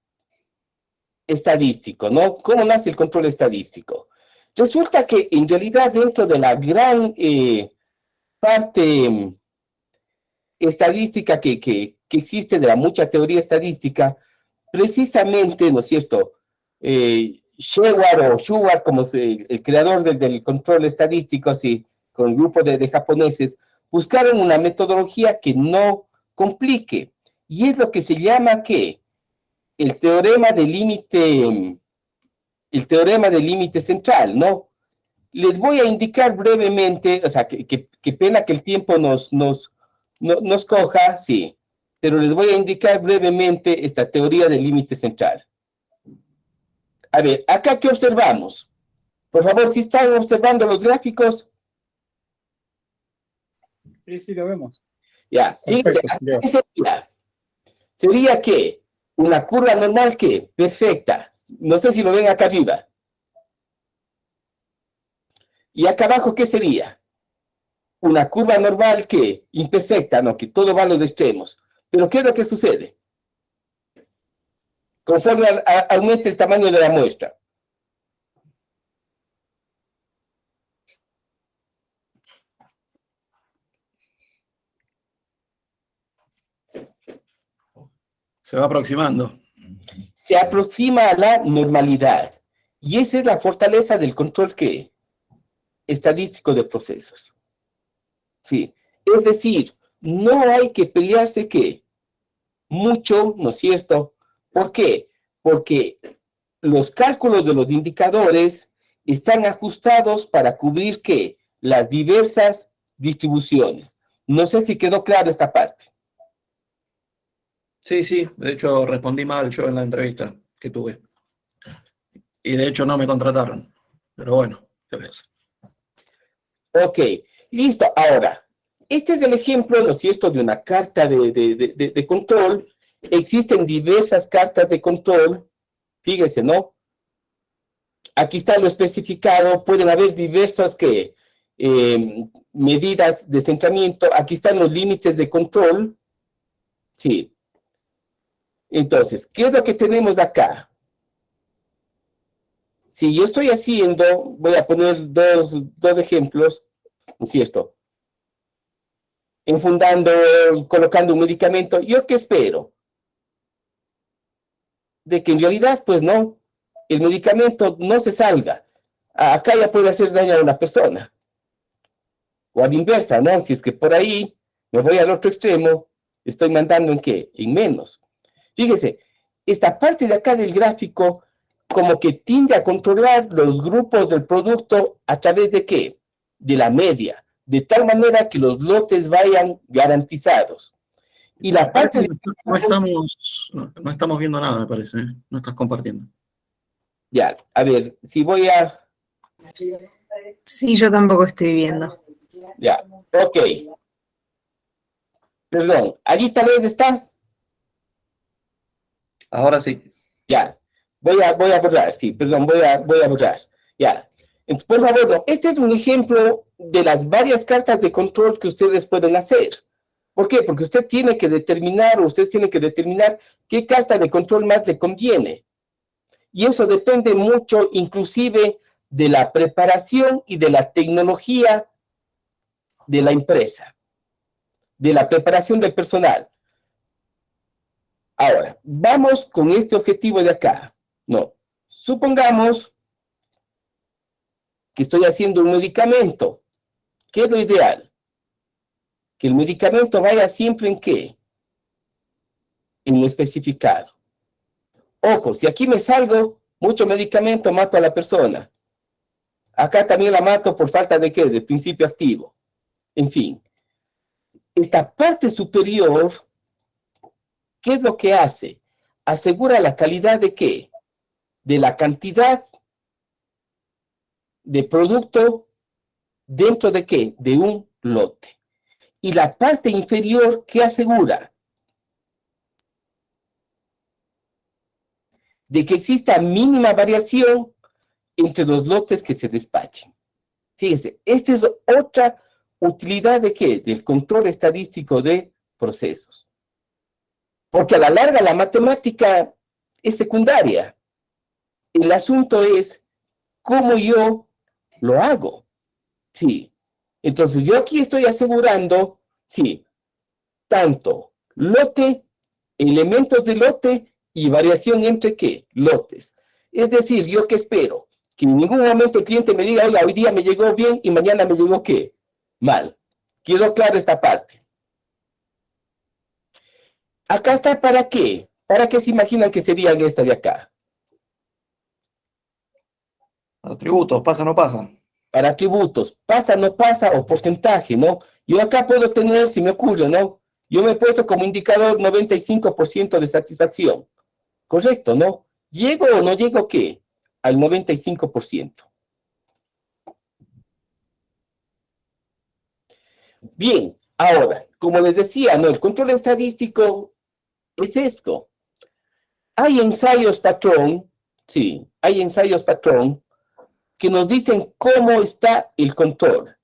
estadístico, no? ¿Cómo nace el control estadístico? Resulta que en realidad dentro de la gran parte estadística que existe, de la mucha teoría estadística, precisamente, ¿no es cierto? Shewar, como el creador del control estadístico, así, con un grupo de japoneses, buscaron una metodología que no complique, y es lo que se llama, ¿qué? El teorema de límite central, ¿no? Les voy a indicar brevemente, o sea, qué pena que el tiempo nos coja, sí, pero les voy a indicar brevemente esta teoría del límite central. A ver, acá, ¿qué observamos? Por favor, si están observando los gráficos. Sí, lo vemos. Ya, fíjense, sería que una curva normal que perfecta. No sé si lo ven acá arriba. Y acá abajo, ¿qué sería? Una curva normal que imperfecta, ¿no? Que todo va a los extremos. Pero ¿qué es lo que sucede? Conforme aumenta el tamaño de la muestra. Se va aproximando. Se aproxima a la normalidad. Y esa es la fortaleza del control estadístico de procesos. Sí. Es decir, no hay que pelearse mucho, ¿no es cierto? ¿Por qué? Porque los cálculos de los indicadores están ajustados para cubrir las diversas distribuciones. No sé si quedó claro esta parte. Sí, de hecho respondí mal yo en la entrevista que tuve. Y de hecho no me contrataron. Pero bueno, ¿qué ves? Ok, listo. Ahora, este es el ejemplo, ¿no es cierto?, de una carta de control. Existen diversas cartas de control. Fíjense, ¿no? Aquí está lo especificado. Pueden haber diversas medidas de centramiento. Aquí están los límites de control. Sí. Entonces, ¿qué es lo que tenemos acá? Si yo estoy haciendo, voy a poner dos ejemplos, ¿no es cierto? Enfundando, colocando un medicamento. ¿Yo qué espero? De que en realidad, pues no, el medicamento no se salga. Acá ya puede hacer daño a una persona. O a la inversa, ¿no? Si es que por ahí me voy al otro extremo, estoy mandando ¿en qué? En menos. Fíjese, esta parte de acá del gráfico como que tiende a controlar los grupos del producto a través de ¿qué? De la media, de tal manera que los lotes vayan garantizados. Y la parte de... No estamos viendo nada, me parece. No estás compartiendo. Ya, a ver, si voy a... Sí, yo tampoco estoy viendo. Ya, ok. Perdón, allí tal vez está. Ahora sí. Ya, voy a borrar, sí, perdón, voy a borrar. Ya, entonces, por favor, no, este es un ejemplo de las varias cartas de control que ustedes pueden hacer. ¿Por qué? Porque usted tiene que determinar, o ustedes tienen que determinar qué carta de control más le conviene. Y eso depende mucho, inclusive, de la preparación y de la tecnología de la empresa, de la preparación del personal. Ahora, vamos con este objetivo de acá. No, supongamos que estoy haciendo un medicamento. ¿Qué es lo ideal? Que el medicamento vaya siempre en ¿qué? En lo especificado. Ojo, si aquí me salgo, mucho medicamento, mato a la persona. Acá también la mato por falta de ¿qué? De principio activo. En fin, esta parte superior, ¿qué es lo que hace? Asegura la calidad de ¿qué? De la cantidad de producto dentro de ¿qué? De un lote. Y la parte inferior, ¿qué asegura? De que exista mínima variación entre los lotes que se despachen. Fíjese, esta es otra utilidad de ¿qué? Del control estadístico de procesos. Porque a la larga la matemática es secundaria. El asunto es cómo yo lo hago. Sí. Entonces yo aquí estoy asegurando, sí, tanto lote, elementos de lote y variación entre ¿qué? Lotes. Es decir, ¿yo qué espero? Que en ningún momento el cliente me diga, oiga, hoy día me llegó bien y mañana me llegó ¿qué? Mal. ¿Quedó claro esta parte? Acá está ¿para qué? ¿Para qué se imaginan que serían esta de acá? Atributos, pasa o no pasa. Para atributos, pasa, no pasa o porcentaje, ¿no? Yo acá puedo tener, si me ocurre, ¿no? Yo me he puesto como indicador 95% de satisfacción. Correcto, ¿no? ¿Llego o no llego qué? Al 95%. Bien, ahora, como les decía, ¿no? El control estadístico es esto. Hay ensayos patrón, sí, hay ensayos patrón que nos dicen cómo está el control.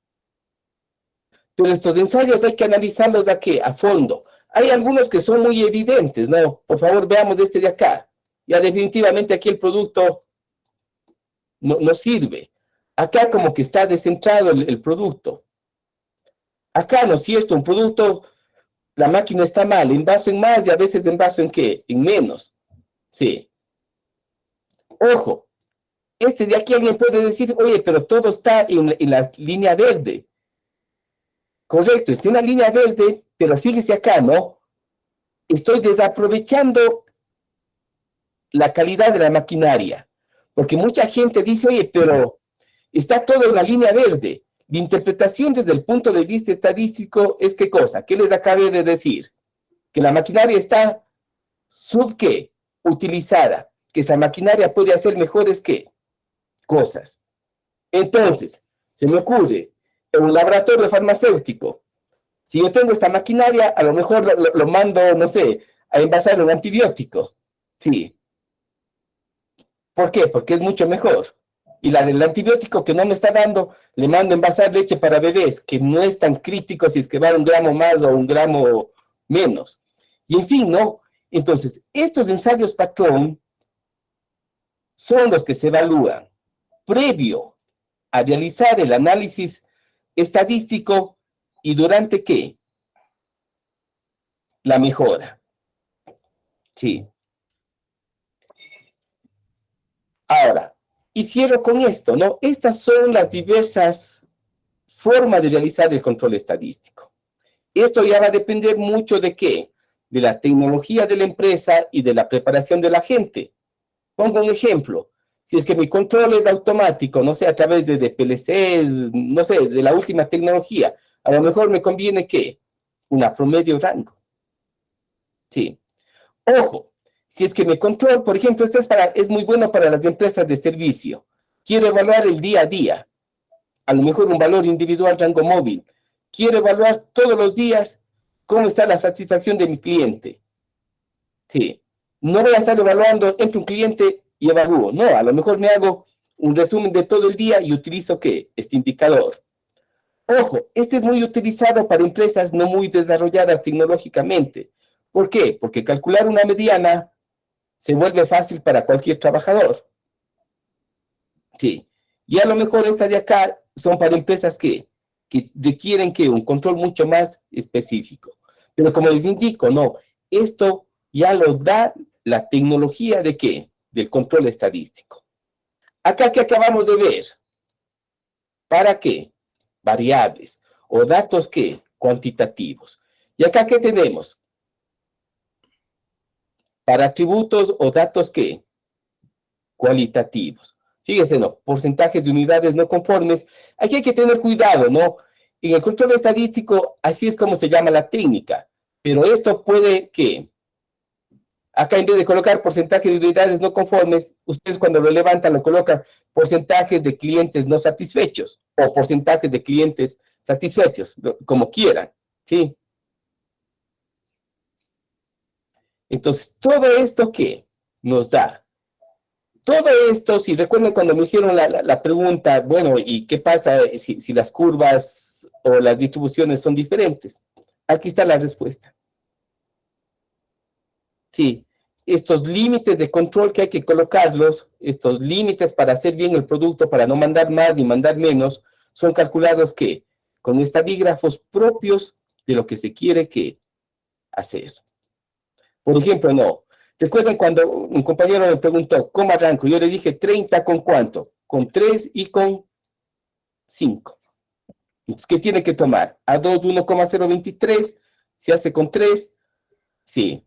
Pero estos ensayos hay que analizarlos de aquí, a fondo. Hay algunos que son muy evidentes, ¿no? Por favor, veamos de este de acá. Ya definitivamente aquí el producto no sirve. Acá como que está descentrado el producto. Acá, ¿no es cierto? Un producto, la máquina está mal, envaso en más y a veces envaso en ¿qué? En menos. Sí. Ojo, este de aquí alguien puede decir, oye, pero todo está en la línea verde. Correcto, está en una línea verde, pero fíjese acá, ¿no? Estoy desaprovechando la calidad de la maquinaria. Porque mucha gente dice, oye, pero está todo en la línea verde. La interpretación desde el punto de vista estadístico es ¿qué cosa? ¿Qué les acabé de decir? Que la maquinaria está ¿qué? Utilizada. Que esa maquinaria puede hacer mejores ¿qué? Cosas. Entonces, se me ocurre, en un laboratorio farmacéutico, si yo tengo esta maquinaria, a lo mejor lo mando, no sé, a envasar un antibiótico. Sí. ¿Por qué? Porque es mucho mejor. Y la del antibiótico que no me está dando, le mando a envasar leche para bebés, que no es tan crítico si es que va 1 gramo más o 1 gramo menos. Y en fin, ¿no? Entonces, estos ensayos patrón son los que se evalúan previo a realizar el análisis estadístico y durante ¿qué? La mejora. Sí. Ahora, y cierro con esto, ¿no? Estas son las diversas formas de realizar el control estadístico. Esto ya va a depender mucho de ¿qué? De la tecnología de la empresa y de la preparación de la gente. Pongo un ejemplo. Si es que mi control es automático, no sé, a través de PLCs, no sé, de la última tecnología, a lo mejor me conviene ¿qué? Una promedio rango. Sí. Ojo, si es que mi control, por ejemplo, esto es muy bueno para las empresas de servicio. Quiero evaluar el día a día. A lo mejor un valor individual rango móvil. Quiero evaluar todos los días cómo está la satisfacción de mi cliente. Sí. No voy a estar evaluando entre un cliente y evalúo. No, a lo mejor me hago un resumen de todo el día y utilizo, ¿qué? Este indicador. Ojo, este es muy utilizado para empresas no muy desarrolladas tecnológicamente. ¿Por qué? Porque calcular una mediana se vuelve fácil para cualquier trabajador. Sí. Y a lo mejor estas de acá son para empresas que requieren un control mucho más específico. Pero como les indico, no, esto ya lo da la tecnología ¿de qué? Del control estadístico. Acá que acabamos de ver, ¿para qué? Variables o datos ¿qué? Cuantitativos. Y acá ¿qué tenemos? Para atributos o datos ¿qué? Cualitativos. Fíjense, ¿no? Porcentajes de unidades no conformes. Aquí hay que tener cuidado, ¿no? En el control estadístico, así es como se llama la técnica. Pero esto puede que, acá en vez de colocar porcentaje de unidades no conformes, ustedes cuando lo levantan lo colocan porcentajes de clientes no satisfechos o porcentajes de clientes satisfechos, como quieran, ¿sí? Entonces, todo esto ¿qué nos da? Todo esto, si recuerdan cuando me hicieron la pregunta, bueno, ¿y qué pasa si las curvas o las distribuciones son diferentes? Aquí está la respuesta. Sí, estos límites de control que hay que colocarlos, estos límites para hacer bien el producto, para no mandar más ni mandar menos, son calculados ¿qué? Con estadígrafos propios de lo que se quiere hacer. Por ejemplo, no. Recuerden cuando un compañero me preguntó, ¿cómo arranco? Yo le dije 30 con ¿cuánto? Con 3 y con 5. Entonces, ¿qué tiene que tomar? A2, 1,023. Se hace con 3. Sí.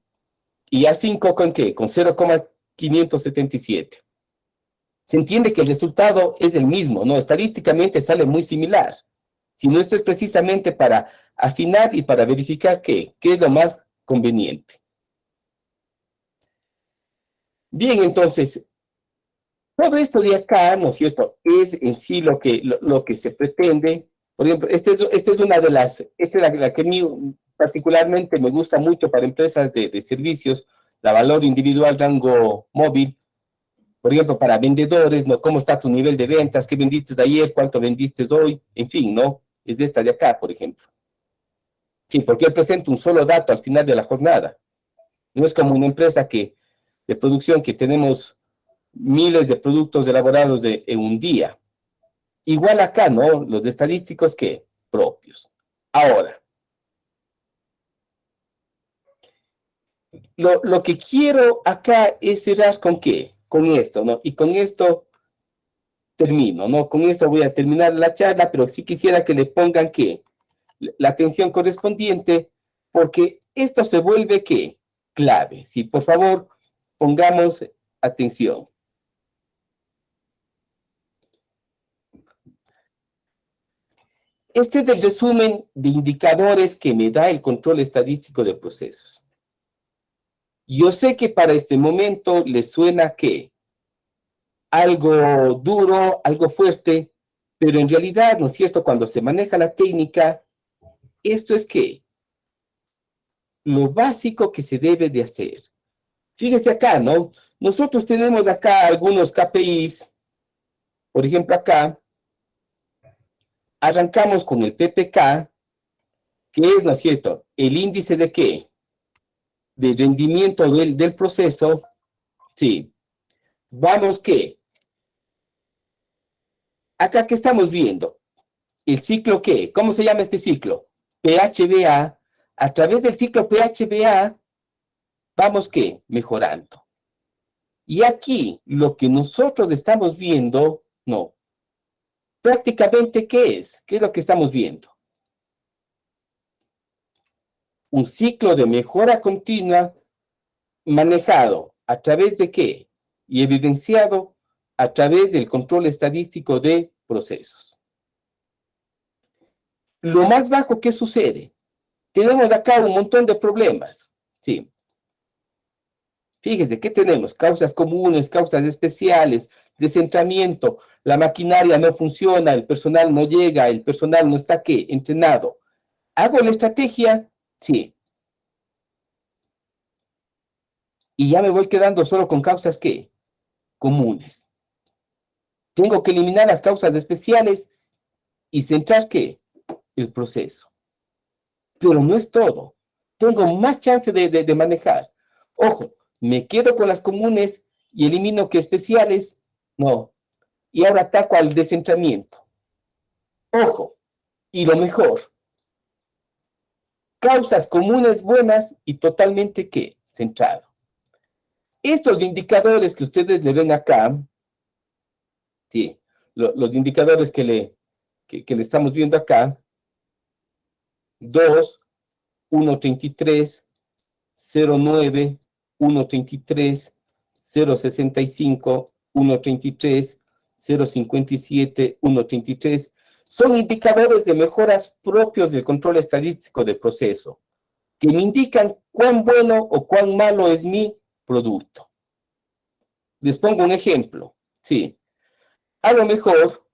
¿Y A5 con qué? Con 0,577. Se entiende que el resultado es el mismo, ¿no? Estadísticamente sale muy similar. Si no, esto es precisamente para afinar y para verificar qué es lo más conveniente. Bien, entonces, todo esto de acá, ¿no es cierto?, es en sí lo que se pretende. Por ejemplo, esta es una de las, esta es la que a mí particularmente me gusta mucho para empresas de servicios, la valor individual rango móvil. Por ejemplo, para vendedores, ¿no? ¿Cómo está tu nivel de ventas? ¿Qué vendiste ayer? ¿Cuánto vendiste hoy? En fin, ¿no? Es de esta de acá, por ejemplo. Sí, porque él presenta un solo dato al final de la jornada. No es como una empresa de producción que tenemos miles de productos elaborados en un día. Igual acá, ¿no? Los estadísticos que propios. Ahora, lo que quiero acá es cerrar con qué, con esto, ¿no? Y con esto termino, ¿no? Con esto voy a terminar la charla, pero sí quisiera que le pongan ¿qué? La atención correspondiente, porque esto se vuelve ¿qué? Clave. Sí, por favor, pongamos atención. Este es el resumen de indicadores que me da el control estadístico de procesos. Yo sé que para este momento les suena ¿qué? Algo duro, algo fuerte, pero en realidad, ¿no es cierto? Cuando se maneja la técnica, esto es ¿qué? Lo básico que se debe de hacer. Fíjense acá, ¿no? Nosotros tenemos acá algunos KPIs. Por ejemplo, acá arrancamos con el PPK, que es, ¿no es cierto?, el índice de ¿qué? De rendimiento del proceso. Sí. Vamos, ¿qué? Acá, ¿qué estamos viendo? El ciclo, ¿qué? ¿Cómo se llama este ciclo? PHBA. A través del ciclo PHBA, vamos, ¿qué? Mejorando. Y aquí, lo que nosotros estamos viendo, no. Prácticamente, ¿qué es? ¿Qué es lo que estamos viendo? Un ciclo de mejora continua manejado a través de ¿qué? Y evidenciado a través del control estadístico de procesos. Lo más bajo, ¿qué sucede? Tenemos acá un montón de problemas, ¿sí? Fíjense, ¿qué tenemos? Causas comunes, causas especiales, descentramiento, la maquinaria no funciona, el personal no llega, el personal no está, ¿qué? Entrenado. ¿Hago la estrategia? Sí. Y ya me voy quedando solo con causas, ¿qué? Comunes. Tengo que eliminar las causas especiales y centrar, ¿qué? El proceso. Pero no es todo. Tengo más chance de manejar. Ojo, me quedo con las comunes y elimino que especiales. No. Y ahora ataco al descentramiento. Ojo, y lo mejor. Causas comunes buenas y totalmente, ¿qué? Centrado. Estos indicadores que ustedes le ven acá, sí, los indicadores que le estamos viendo acá, 2, 1.33, 0.9, 1.33, 0.65, 1.33, 0.57, 1.33, son indicadores de mejoras propios del control estadístico de proceso, que me indican cuán bueno o cuán malo es mi producto. Les pongo un ejemplo, sí. A lo mejor,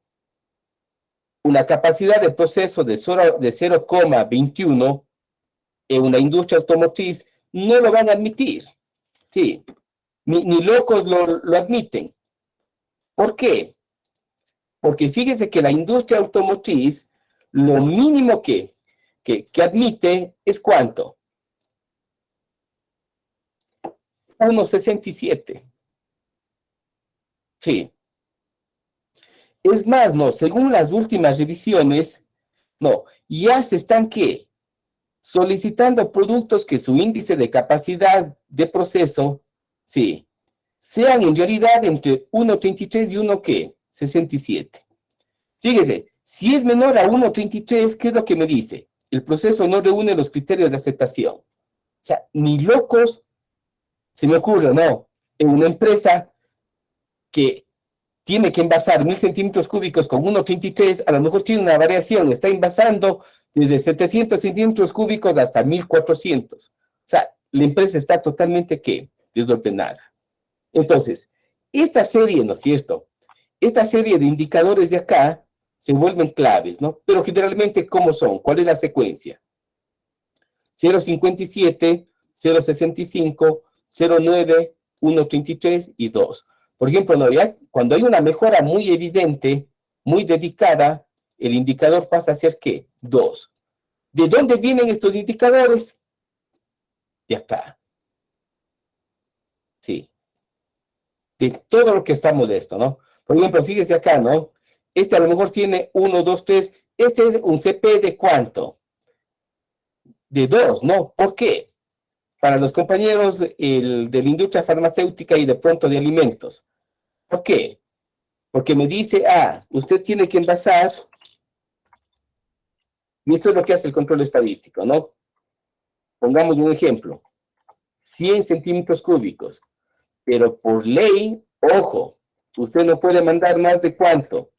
una capacidad de proceso de 0,21 en una industria automotriz no lo van a admitir, sí. Ni locos lo admiten. ¿Por qué? Porque fíjense que la industria automotriz, lo mínimo que admite es ¿cuánto? 1.67. Sí. Es más, no, según las últimas revisiones, no, ya se están, ¿qué? Solicitando productos que su índice de capacidad de proceso, sí, sean en realidad entre 1.33 y 1.67. Fíjese, si es menor a 1.33, ¿qué es lo que me dice? El proceso no reúne los criterios de aceptación. O sea, ni locos se me ocurre, ¿no? En una empresa que tiene que envasar 1000 centímetros cúbicos con 1.33, a lo mejor tiene una variación, está envasando desde 700 centímetros cúbicos hasta 1400. O sea, la empresa está totalmente, ¿qué? Desordenada. Entonces, esta serie, ¿no es cierto? Esta serie de indicadores de acá se vuelven claves, ¿no? Pero generalmente, ¿cómo son? ¿Cuál es la secuencia? 0.57, 0.65, 0.9, 1.33 y 2. Por ejemplo, ¿no? Ya cuando hay una mejora muy evidente, muy dedicada, el indicador pasa a ser, ¿qué? 2. ¿De dónde vienen estos indicadores? De acá. Sí. De todo lo que estamos de esto, ¿no? Por ejemplo, fíjese acá, ¿no? Este a lo mejor tiene 1, 2, 3. Este es un CP de ¿cuánto? De 2, ¿no? ¿Por qué? Para los compañeros de la industria farmacéutica y de pronto de alimentos. ¿Por qué? Porque me dice, usted tiene que envasar, y esto es lo que hace el control estadístico, ¿no? Pongamos un ejemplo, 100 centímetros cúbicos, pero por ley, ojo, usted no puede mandar más de ¿cuánto?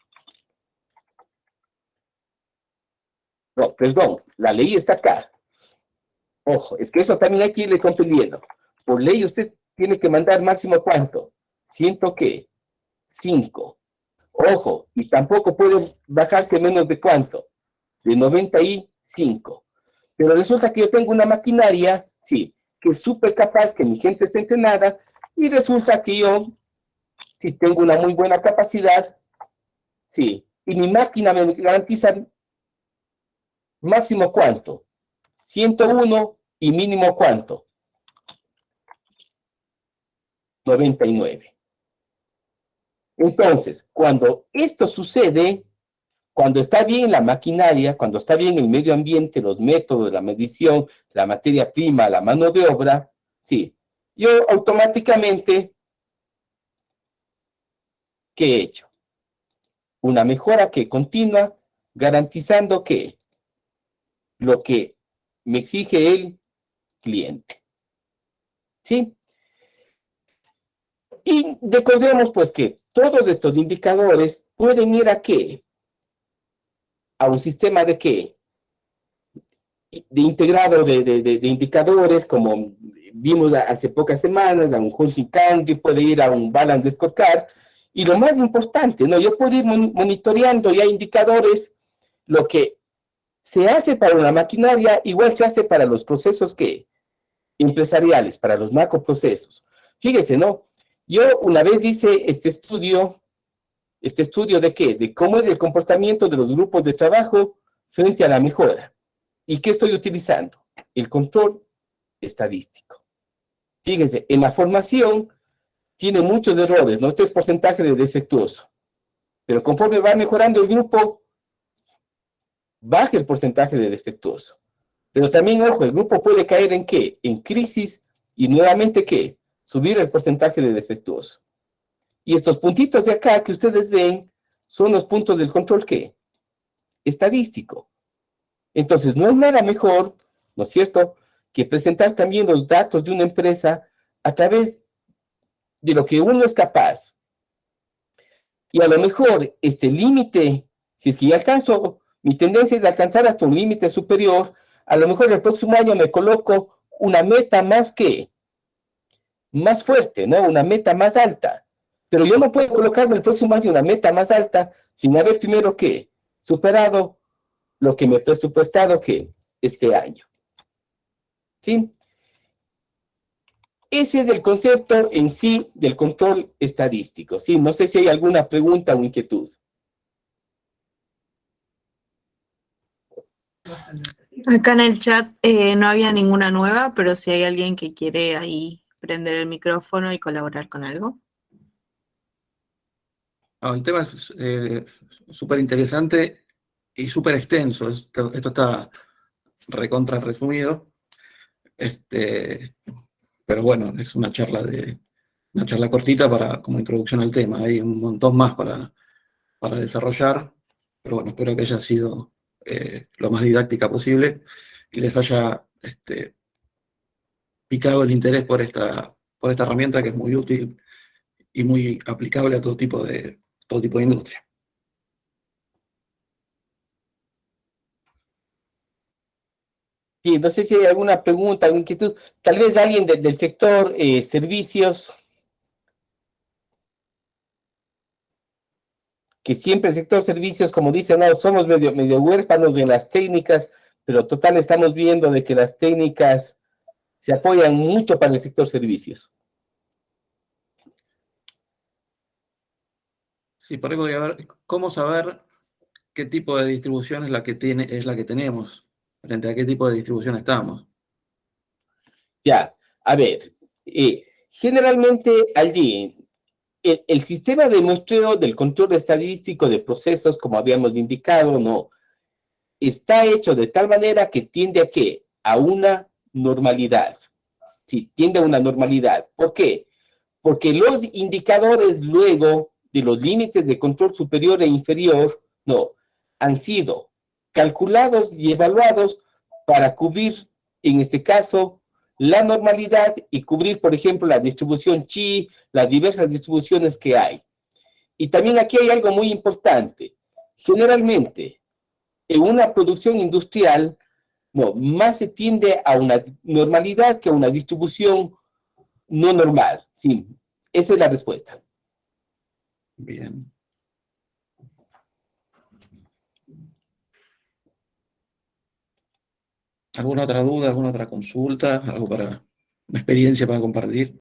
No, perdón, la ley está acá. Ojo, es que eso también hay que irle comprendiendo. Por ley usted tiene que mandar máximo ¿cuánto? 100 ¿qué? 5. Ojo, y tampoco puede bajarse menos de ¿cuánto? De 95. Pero resulta que yo tengo una maquinaria, sí, que es súper capaz, que mi gente está entrenada, y resulta que yo, si tengo una muy buena capacidad, sí, y mi máquina me garantiza máximo ¿cuánto? 101 y mínimo ¿cuánto? 99. Entonces, cuando esto sucede, cuando está bien la maquinaria, cuando está bien el medio ambiente, los métodos, la medición, la materia prima, la mano de obra, sí, yo automáticamente, ¿qué he hecho? Una mejora que continua, garantizando que lo que me exige el cliente. ¿Sí? Y recordemos pues que todos estos indicadores pueden ir ¿a qué? A un sistema de ¿qué? De integrado de indicadores como vimos hace pocas semanas a un Hunting Country, puede ir a un Balance Scorecard, y lo más importante, ¿no? Yo puedo ir monitoreando ya indicadores, lo que se hace para una maquinaria, igual se hace para los procesos que empresariales, para los macroprocesos. Fíjese, ¿no? Yo una vez hice este estudio ¿de qué? De cómo es el comportamiento de los grupos de trabajo frente a la mejora. ¿Y qué estoy utilizando? El control estadístico. Fíjense, en la formación tiene muchos errores, ¿no? Este es porcentaje de defectuoso. Pero conforme va mejorando el grupo, baja el porcentaje de defectuoso. Pero también, ojo, el grupo puede caer ¿en qué? En crisis y nuevamente, ¿qué? Subir el porcentaje de defectuoso. Y estos puntitos de acá que ustedes ven son los puntos del control, ¿qué? Estadístico. Entonces, no es nada mejor, ¿no es cierto?, que presentar también los datos de una empresa a través de lo que uno es capaz. Y a lo mejor este límite, si es que ya alcanzo, mi tendencia es de alcanzar hasta un límite superior, a lo mejor el próximo año me coloco una meta más fuerte, ¿no? Una meta más alta. Pero yo no puedo colocarme el próximo año una meta más alta sin haber primero, ¿qué? Superado lo que me he presupuestado, ¿qué? Este año. ¿Sí? Ese es el concepto en sí del control estadístico, ¿sí? No sé si hay alguna pregunta o inquietud. Acá en el chat no había ninguna nueva, pero si hay alguien que quiere ahí prender el micrófono y colaborar con algo. No, el tema es súper interesante y súper extenso. Esto está recontra resumido. Pero bueno, es una charla cortita como introducción al tema. Hay un montón más para desarrollar, pero bueno, espero que haya sido lo más didáctica posible y les haya picado el interés por esta herramienta que es muy útil y muy aplicable a todo tipo de industria. Y no sé si hay alguna pregunta o inquietud. Tal vez alguien del sector servicios, que siempre el sector servicios, como dicen, no, somos medio huérfanos en las técnicas, pero total estamos viendo de que las técnicas se apoyan mucho para el sector servicios. Sí, por ahí podría ver cómo saber qué tipo de distribución es la que tenemos, frente a qué tipo de distribución estamos. Ya, a ver, generalmente allí el sistema de muestreo del control estadístico de procesos, como habíamos indicado, no, está hecho de tal manera que tiende a qué? A una normalidad. Sí, tiende a una normalidad. ¿Por qué? Porque los indicadores luego de los límites de control superior e inferior, no, han sido calculados y evaluados para cubrir, en este caso, la normalidad y cubrir, por ejemplo, la distribución chi, las diversas distribuciones que hay. Y también aquí hay algo muy importante. Generalmente, en una producción industrial, no, más se tiende a una normalidad que a una distribución no normal. Sí, esa es la respuesta. Bien. ¿Alguna otra duda, alguna otra consulta, una experiencia para compartir?